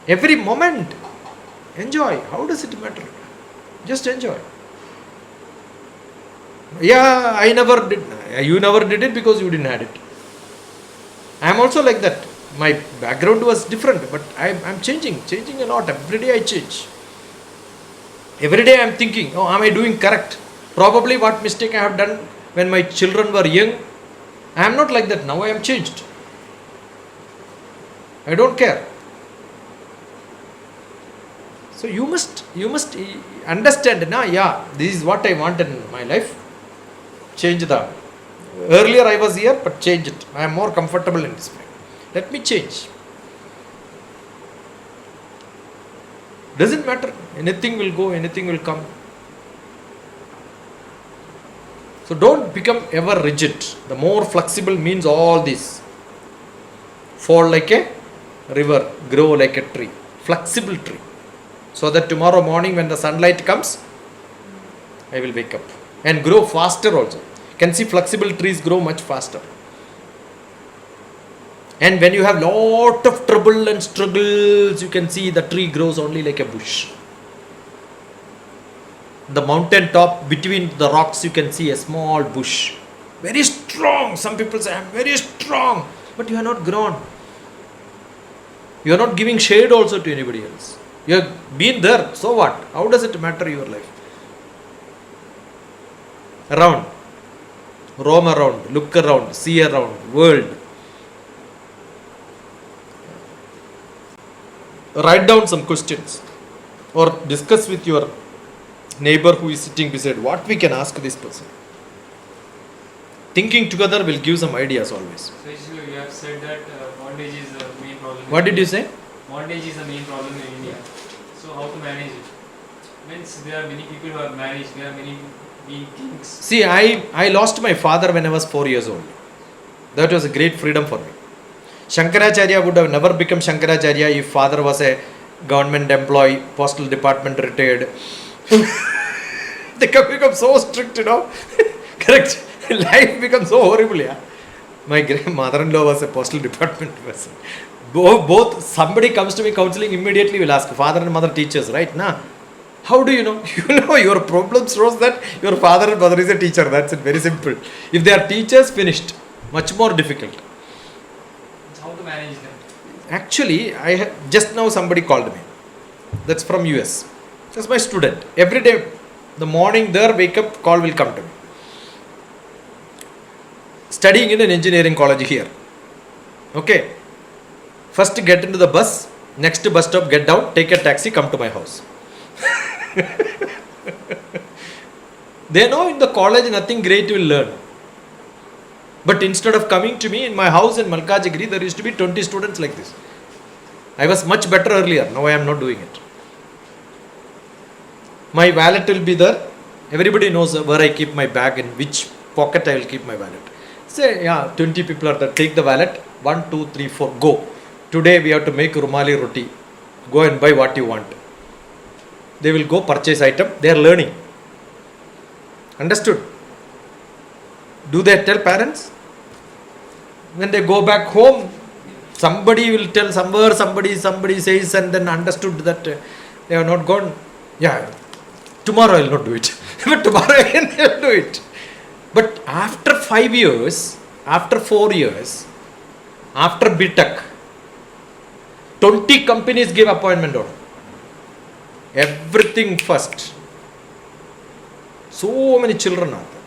Every moment. Enjoy. How does it matter? Just enjoy. Yeah, I never did. You never did it because you didn't have it. I am also like that. My background was different, but I'm changing a lot. Every day I change. Every day I'm thinking, oh, am I doing correct? Probably what mistake I have done when my children were young. I am not like that now. I am changed. I don't care. So you must understand. Nah, yeah, this is what I want in my life. Change the. Earlier I was here, but change it. I am more comfortable in this way. Let me change. Doesn't matter. Anything will go, anything will come. So don't become ever rigid. The more flexible means all this. Fall like a river, grow like a tree. Flexible tree. So that tomorrow morning when the sunlight comes, I will wake up. And grow faster also. Can see flexible trees grow much faster. And when you have lot of trouble and struggles, you can see the tree grows only like a bush. The mountain top between the rocks, you can see a small bush. Very strong. Some people say, I am very strong. But you are not grown. You are not giving shade also to anybody else. You have been there. So what? How does it matter your life? Around. Roam around. Look around. See around. World. Write down some questions or discuss with your neighbor who is sitting beside what we can ask this person. Thinking together will give some ideas always. So you have said that bondage is the main problem. What did you say? Bondage is the main problem in India. So how to manage it? Means there are many people who have managed, there are many being kings. See, I lost my father when I was 4 years old. That was a great freedom for me. Shankaracharya would have never become Shankaracharya if father was a government employee, postal department retired. They can become so strict, Correct? Life becomes so horrible, yeah. My mother-in-law was a postal department person. Both, somebody comes to me counseling, immediately will ask, father and mother teachers, right? Nah. How do you know? You know your problem shows that your father and mother is a teacher. That's it, very simple. If they are teachers, finished. Much more difficult. How to manage them? Actually, just now somebody called me. That's from US. That's my student. Every day, the morning their wake up call will come to me. Studying in an engineering college here. Okay. First get into the bus. Next bus stop, get down, take a taxi, come to my house. They know in the college nothing great will learn. But instead of coming to me in my house in Malkajgiri, there used to be 20 students like this. I was much better earlier. Now I am not doing it. My wallet will be there. Everybody knows where I keep my bag, in which pocket I will keep my wallet. Say, yeah, 20 people are there. Take the wallet. 1, 2, 3, 4, go. Today we have to make rumali roti. Go and buy what you want. They will go purchase item. They are learning. Understood? Do they tell parents? When they go back home, somebody will tell somewhere, somebody says, and then understood that they have not gone. Yeah, tomorrow I will not do it. But tomorrow again I will do it. But after 5 years, after 4 years, after BTech, 20 companies give appointment order. Everything first. So many children are there.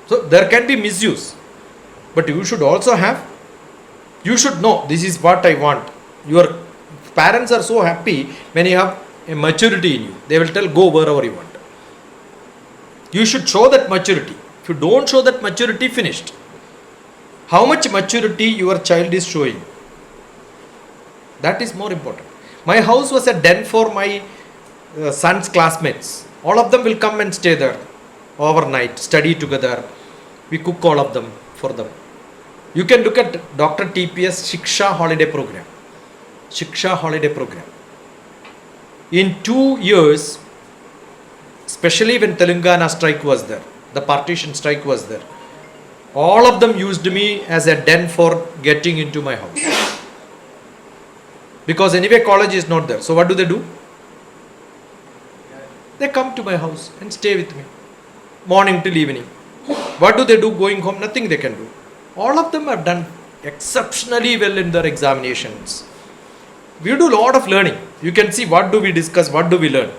So there can be misuse. But you should also have, you should know this is what I want. Your parents are so happy when you have a maturity in you. They will tell go wherever you want. You should show that maturity. If you don't show that maturity, finished. How much maturity your child is showing? That is more important. My house was a den for my son's classmates. All of them will come and stay there overnight, study together. We cook all of them for them. You can look at DrTPS Shiksha holiday program. Shiksha holiday program. In 2 years, especially when Telangana strike was there, the partition strike was there, all of them used me as a den for getting into my house. Because anyway college is not there. So what do? They come to my house and stay with me. Morning till evening. What do? Going home? Nothing they can do. All of them have done exceptionally well in their examinations. We do a lot of learning. You can see what do we discuss, what do we learn.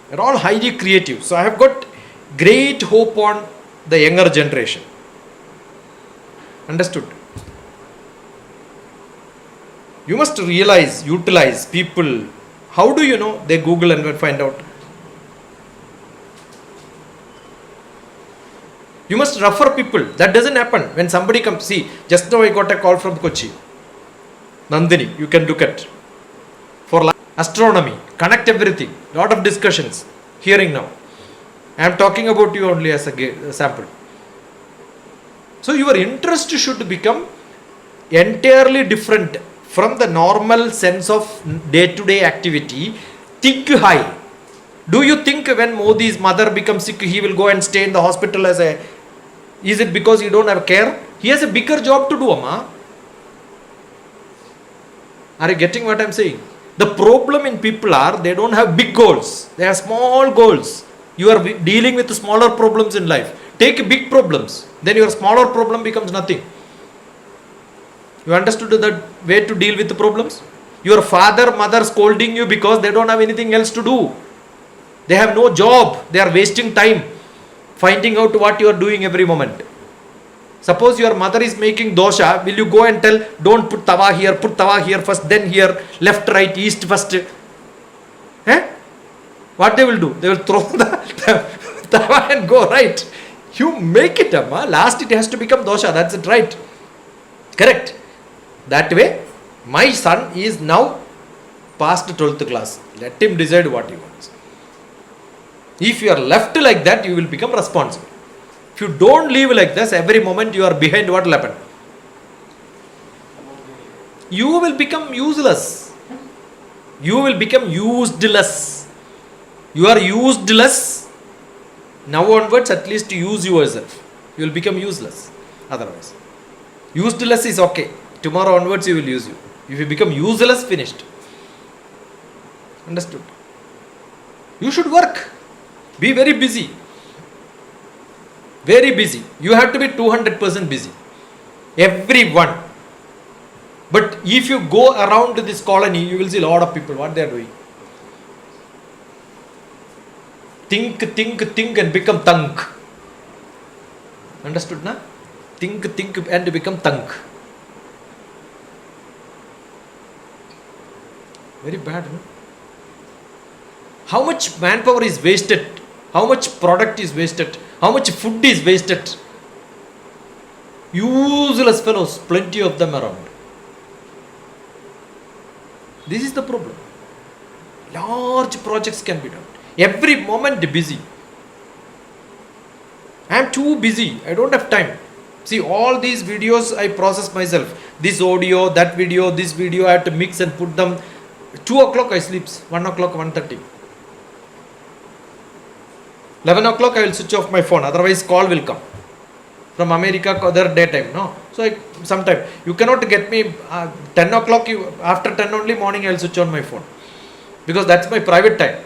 They're all highly creative. So I have got great hope on the younger generation. Understood? You must realize, utilize people. How do you know? They Google and find out. You must refer people. That doesn't happen. When somebody comes, see, just now I got a call from Kochi. Nandini, you can look at. For astronomy, connect everything. Lot of discussions. Hearing now. I am talking about you only as a sample. So your interest should become entirely different from the normal sense of day-to-day activity. Think high. Do you think when Modi's mother becomes sick, he will go and stay in the hospital as a... Is it because he don't have care? He has a bigger job to do, Amma. Are you getting what I am saying? The problem in people are, they don't have big goals. They have small goals. You are dealing with smaller problems in life. Take big problems. Then your smaller problem becomes nothing. You understood that way to deal with the problems? Your father, mother scolding you because they don't have anything else to do. They have no job. They are wasting time finding out what you are doing every moment. Suppose your mother is making dosha, will you go and tell, don't put tawa here first, then here, left, right, east first? What they will do? They will throw the tawa and go right. You make it, Amma. Last it has to become dosha. That's it, right? Correct. That way, my son is now past 12th class. Let him decide what he wants. If you are left like that, you will become responsible. If you don't live like this, every moment you are behind, what will happen? You will become useless. You will become useless. You are useless. Now onwards, at least use yourself. You will become useless. Otherwise, useless is okay. Tomorrow onwards, you will use you. If you become useless, finished. Understood? You should work. Be very busy. Very busy. You have to be 200% busy. Everyone. But if you go around this colony, you will see a lot of people, what they are doing. Think and become tank. Understood, na? Think and become tank. Very bad, no? How much manpower is wasted? How much product is wasted? How much food is wasted? Useless fellows, plenty of them around. This is the problem. Large projects can be done. Every moment busy. I am too busy. I don't have time. See, all these videos I process myself. This audio, that video, this video, I have to mix and put them. 2 o'clock I sleep. 1 o'clock, 1:30. 11 o'clock I will switch off my phone. Otherwise call will come. From America, other daytime. No. So sometime you cannot get me 10 o'clock. After 10 only morning I will switch on my phone. Because that's my private time.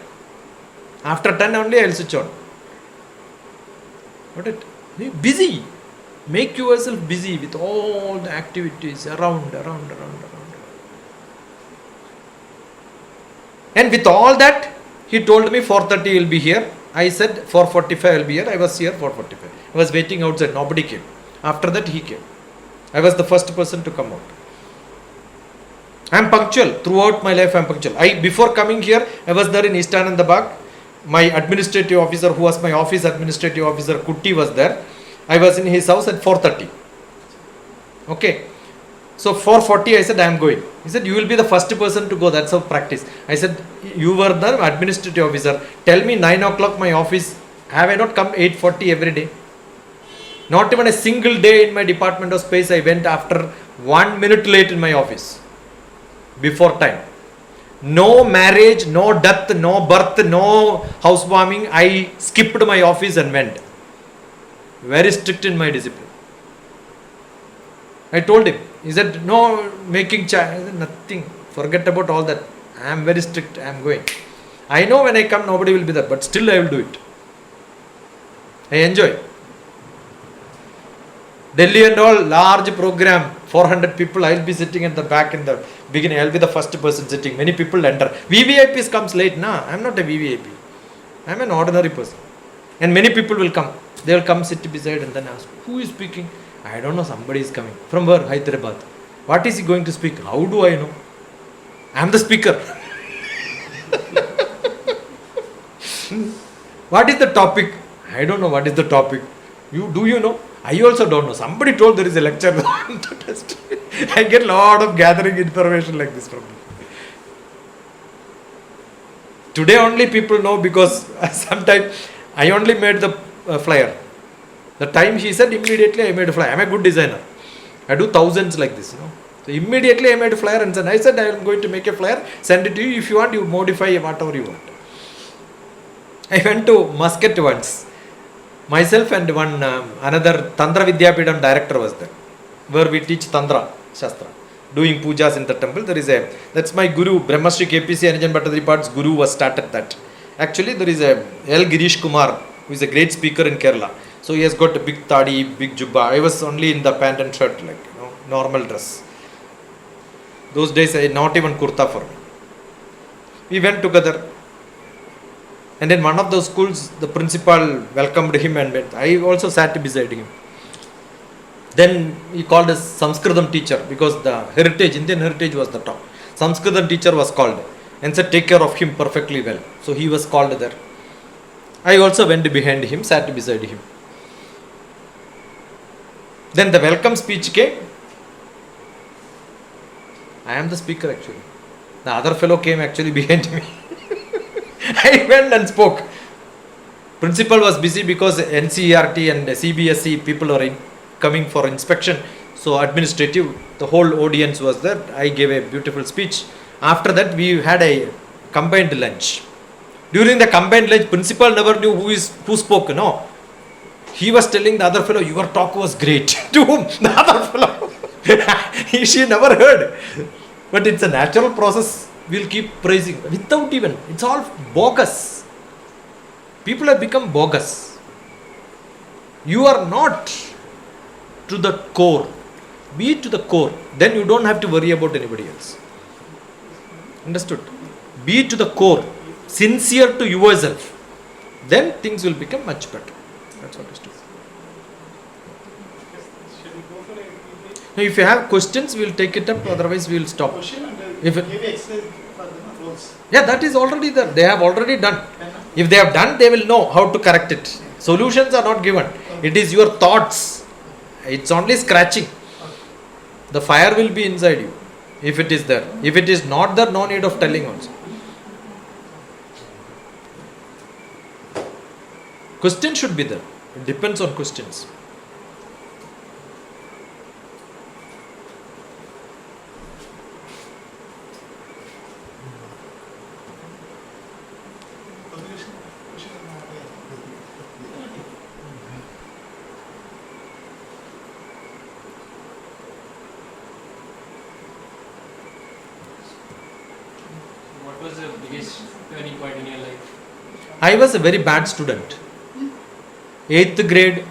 After 10 only I will switch on. Got it? Busy. Make yourself busy with all the activities around. And with all that, he told me 4:30 will be here. I said 4:45 will be here. I was here 4:45. I was waiting outside. Nobody came. After that, he came. I was the first person to come out. I am punctual. Throughout my life, I am punctual. Before coming here, I was there in East Anandabag. My administrative officer, who was my office administrative officer, Kutti, was there. I was in his house at 4:30. Okay. So 4:40 I said I am going. He said you will be the first person to go. That's how practice. I said you were the administrative officer. Tell me 9 o'clock my office. Have I not come 8:40 every day? Not even a single day in my department of space I went after 1 minute late in my office. Before time. No marriage, no death, no birth, no housewarming. I skipped my office and went. Very strict in my discipline. I told him. He said, no making chai. I said, nothing. Forget about all that. I am very strict. I am going. I know when I come nobody will be there. But still I will do it. I enjoy. Delhi and all, large program. 400 people. I will be sitting at the back in the beginning. I will be the first person sitting. Many people enter. VVIPs comes late. Nah, I am not a VVIP. I am an ordinary person. And many people will come. They will come sit beside and then ask, who is speaking? I don't know, somebody is coming. From where? Hyderabad. What is he going to speak? How do I know? I am the speaker. What is the topic? I don't know what is the topic. Do you know? I also don't know. Somebody told there is a lecture. I get a lot of gathering information like this from me. Today only people know because sometimes I only made the flyer. The time he said, immediately I made a flyer. I am a good designer. I do thousands like this. So immediately I made a flyer and I said I am going to make a flyer, send it to you. If you want, you modify whatever you want. I went to Muscat once. Myself and one another Tantra Vidyapidam director was there, where we teach Tantra Shastra, doing pujas in the temple. That's my guru, Brahmashri KPC Anijan Bhattadripad's guru was started that. Actually, there is a L. Girish Kumar, who is a great speaker in Kerala. So he has got a big tadi, big jubba. I was only in the pant and shirt, like normal dress. Those days, not even kurta for me. We went together. And in one of those schools, the principal welcomed him and went. I also sat beside him. Then he called us Sanskritam teacher because the heritage, Indian heritage was the top. Sanskritam teacher was called and said, take care of him perfectly well. So he was called there. I also went behind him, sat beside him. Then the welcome speech came. I am the speaker actually. The other fellow came actually behind me. I went and spoke. Principal was busy because NCERT and CBSE people are coming for inspection. So administrative, the whole audience was there. I gave a beautiful speech. After that, we had a combined lunch. During the combined lunch, principal never knew who spoke. No. He was telling the other fellow, your talk was great. To whom? The other fellow. She never heard. But it's a natural process. We'll keep praising. Without even. It's all bogus. People have become bogus. You are not to the core. Be to the core. Then you don't have to worry about anybody else. Understood? Be to the core. Sincere to yourself. Then things will become much better. That's what is true. Now, if you have questions, we will take it up. Otherwise, we will stop. Question and If it- maybe explain for the roles. Yeah, that is already there. They have already done. If they have done, they will know how to correct it. Solutions are not given. It is your thoughts. It's only scratching. The fire will be inside you. If it is there. If it is not there, no need of telling also. Question should be there. It depends on questions. What was the biggest turning point in your life? I was a very bad student. 8th grade,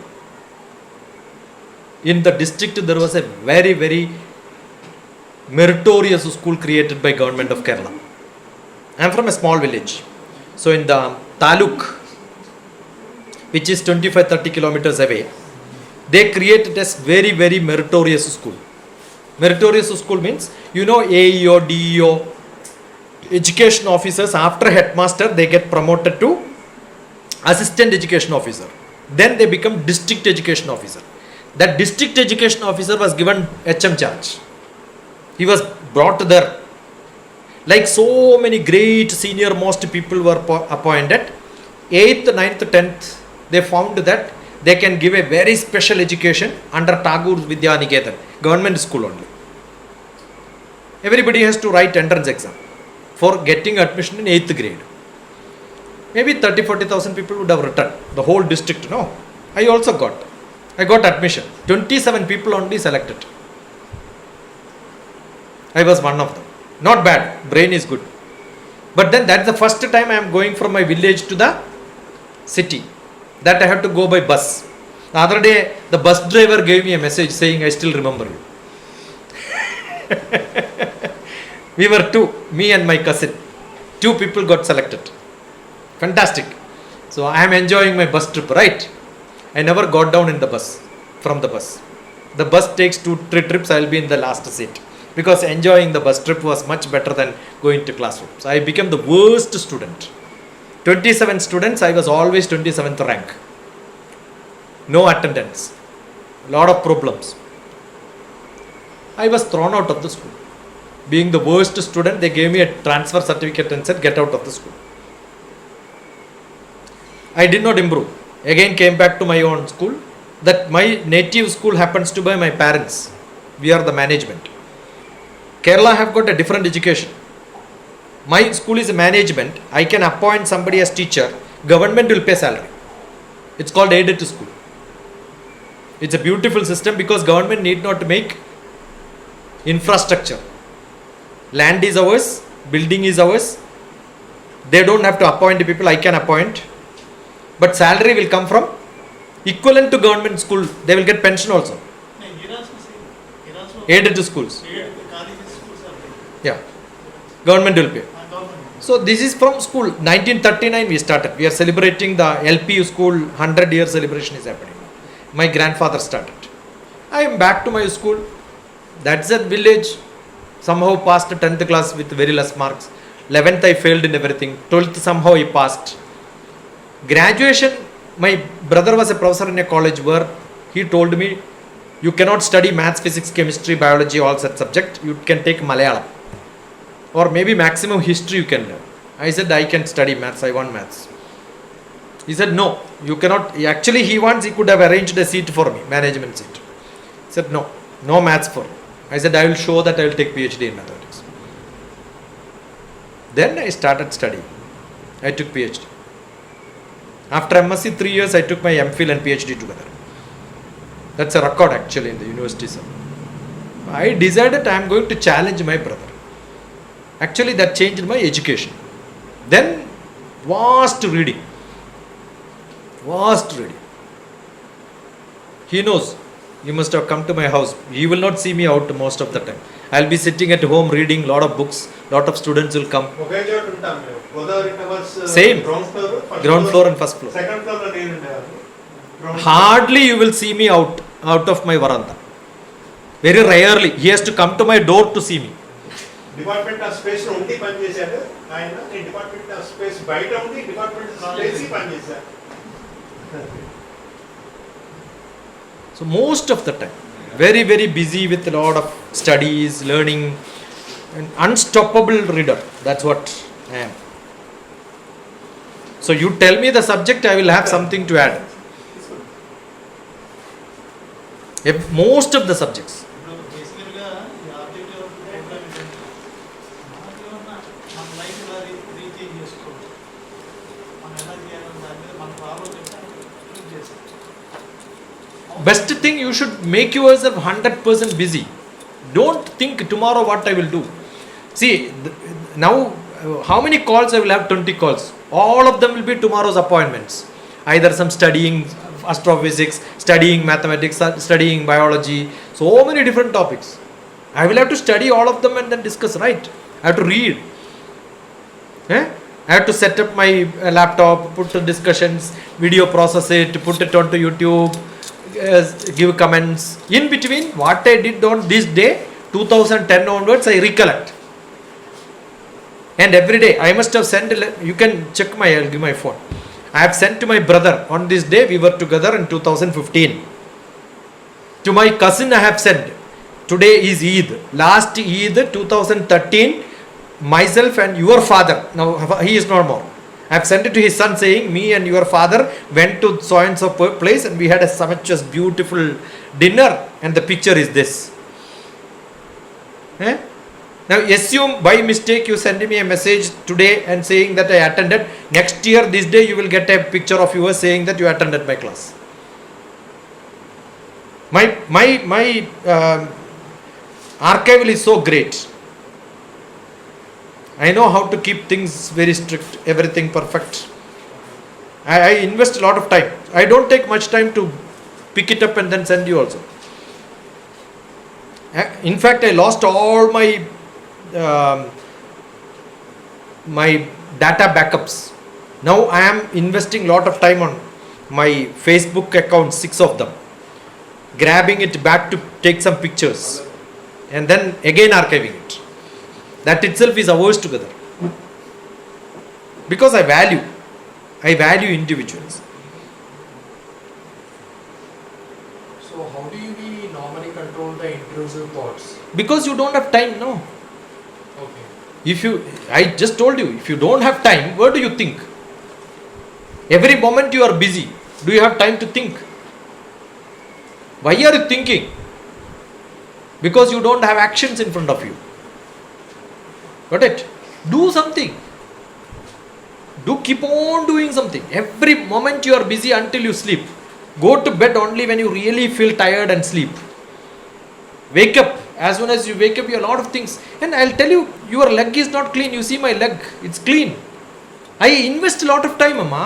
in the district there was a very, very meritorious school created by government of Kerala. I am from a small village. So in the Taluk, which is 25-30 kilometers away, they created a very, very meritorious school. Meritorious school means, you know, AEO, DEO, education officers, after headmaster they get promoted to assistant education officer. Then they become district education officer. That district education officer was given HM charge. He was brought there. Like so many great senior most people were appointed. 8th, 9th, 10th, they found that they can give a very special education under Tagore Vidya Niketan, government school only. Everybody has to write entrance exam for getting admission in 8th grade. Maybe 30,000-40,000 people would have written. The whole district, no. I also got. I got admission. 27 people only selected. I was one of them. Not bad. Brain is good. But then that's the first time I am going from my village to the city. That I have to go by bus. The other day, the bus driver gave me a message saying, I still remember you. We were two, me and my cousin. 2 people got selected. Fantastic. So I am enjoying my bus trip, right? I never got down in the bus, from the bus. The bus takes 2-3 trips, I will be in the last seat. Because enjoying the bus trip was much better than going to classroom. So I became the worst student. 27 students, I was always 27th rank. No attendance. A lot of problems. I was thrown out of the school. Being the worst student, they gave me a transfer certificate and said, get out of the school. I did not improve. Again came back to my own school. That my native school happens to be my parents. We are the management. Kerala have got a different education. My school is a management. I can appoint somebody as teacher. Government will pay salary. It's called aided school. It's a beautiful system because government need not make infrastructure. Land is ours. Building is ours. They don't have to appoint people. I can appoint. But salary will come from equivalent to government school. They will get pension also. Aided schools. Yeah. Government will pay. So this is from school. 1939 we started. We are celebrating the LPU school 100-year celebration is happening. My grandfather started. I am back to my school. That's a village. Somehow passed 10th class with very less marks. 11th I failed in everything. 12th somehow I passed. Graduation, my brother was a professor in a college where he told me, you cannot study maths, physics, chemistry, biology, all such subject. You can take Malayalam. Or maybe maximum history you can learn. I said, I can study maths, I want maths. He said, no, you cannot. Actually, he could have arranged a seat for me, management seat. He said, no, no maths for me. I said, I will show that I will take PhD in mathematics. Then I started studying. I took PhD. After MSc 3 years, I took my MPhil and PhD together. That's a record actually in the university. I decided I am going to challenge my brother. Actually, that changed my education. Then, vast reading. Vast reading. He knows. You must have come to my house. He will not see me out most of the time. I will be sitting at home reading lot of books. Lot of students will come. Same. Ground floor and first floor. Second floor. Hardly you will see me out of my veranda. Very rarely. He has to come to my door to see me. Department of Space only పనిచేశాడు ఆయన Department of Space బయట ఉండి Department of Space పనిచేశాడు. So most of the time, very, very busy with a lot of studies, learning, and unstoppable reader. That's what I am. So you tell me the subject, I will have something to add. Most of the subjects. ఇప్పుడు బేసికల్గా ఈ objective programme ఏంటంటే మనకేమన్నా మన life ఇలా రీచేంజ్ చేసుకోవాలి, మనం ఎలా చేయాలని దాని మీద మన ప్రాబ్లం చెప్తే చేస్తాం. Best thing, you should make yourself 100% busy. Don't think tomorrow what I will do. See, now how many calls I will have? 20 calls. All of them will be tomorrow's appointments. Either some studying astrophysics, studying mathematics, studying biology, so many different topics. I will have to study all of them and then discuss, right? I have to read. I have to set up my laptop, put the discussions, video process it, put it onto YouTube, give comments. In between, what I did on this day, 2010 onwards, I recollect. And every day, I must have sent, you can check I'll give my phone. I have sent to my brother, on this day, we were together in 2015. To my cousin, I have sent, today is Eid. Last Eid, 2013, myself and your father, now he is no more. I have sent it to his son saying, me and your father went to so and so place and we had a sumptuous, beautiful dinner, and the picture is this. Now assume by mistake you send me a message today and saying that I attended. Next year this day you will get a picture of yours saying that you attended my class. My archival is so great. I know how to keep things very strict, everything perfect. I invest a lot of time. I don't take much time to pick it up and then send you also. In fact, I lost all my data backups. Now I am investing lot of time on my Facebook account, 6 of them, grabbing it back to take some pictures and then again archiving it. That itself is hours together, because I value individuals. So how do we normally control the intrusive thoughts? Because you don't have time, no. Okay. I just told you, if you don't have time, what do you think? Every moment you are busy. Do you have time to think? Why are you thinking? Because you don't have actions in front of you. Got it? Do something. Do keep on doing something. Every moment you are busy until you sleep. Go to bed only when you really feel tired and sleep. Wake up. As soon as you wake up, you have a lot of things. And I'll tell you, your leg is not clean. You see my leg, it's clean. I invest a lot of time, Amma.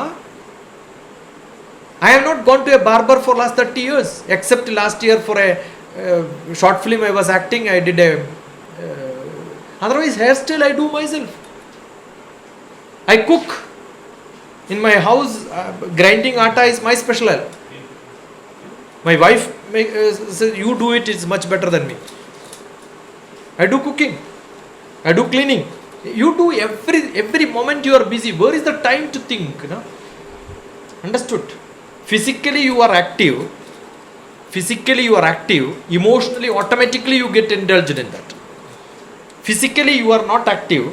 I have not gone to a barber for last 30 years. Except last year for a short film I was acting, I did a... otherwise, hairstyle I do myself. I cook. In my house, grinding atta is my specialty. My wife says, you do it, it's much better than me. I do cooking. I do cleaning. You do every moment you are busy. Where is the time to think? No? Understood? Physically you are active. Emotionally, automatically you get indulged in that. Physically you are not active.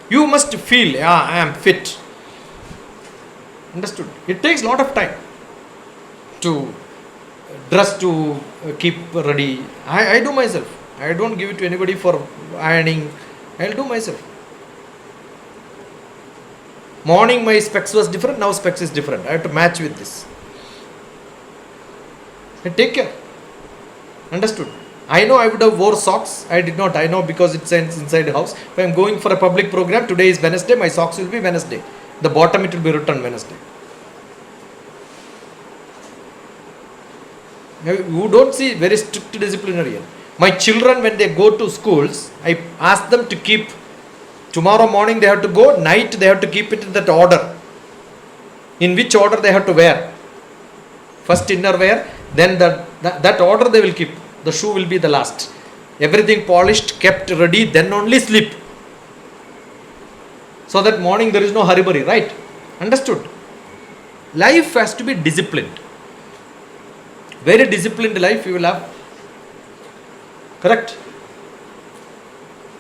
You must feel, yeah, I am fit. Understood? It takes a lot of time to dress, to keep ready. I do myself. I don't give it to anybody for ironing. I'll do myself. Morning my specs was different, now specs is different. I have to match with this. I take care. Understood? I know I would have wore socks. I did not. I know because it says inside the house. If I am going for a public program, today is Wednesday, my socks will be Wednesday. The bottom it will be written Wednesday. You don't see very strict disciplinarian. My children, when they go to schools, I ask them to keep, tomorrow morning they have to go, night they have to keep it in that order. In which order they have to wear. First inner wear, then that order they will keep. The shoe will be the last. Everything polished, kept ready, then only sleep. So that morning there is no hurry, right? Understood? Life has to be disciplined. Very disciplined life you will have. Correct?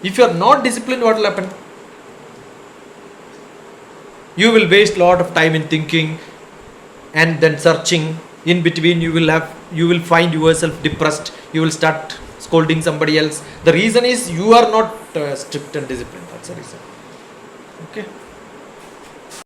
If you are not disciplined, what will happen? you will waste lot of time in thinking and then searching. In between you will find yourself depressed, you will start scolding somebody else. The reason is you are not strict and disciplined. That's the reason. Okay.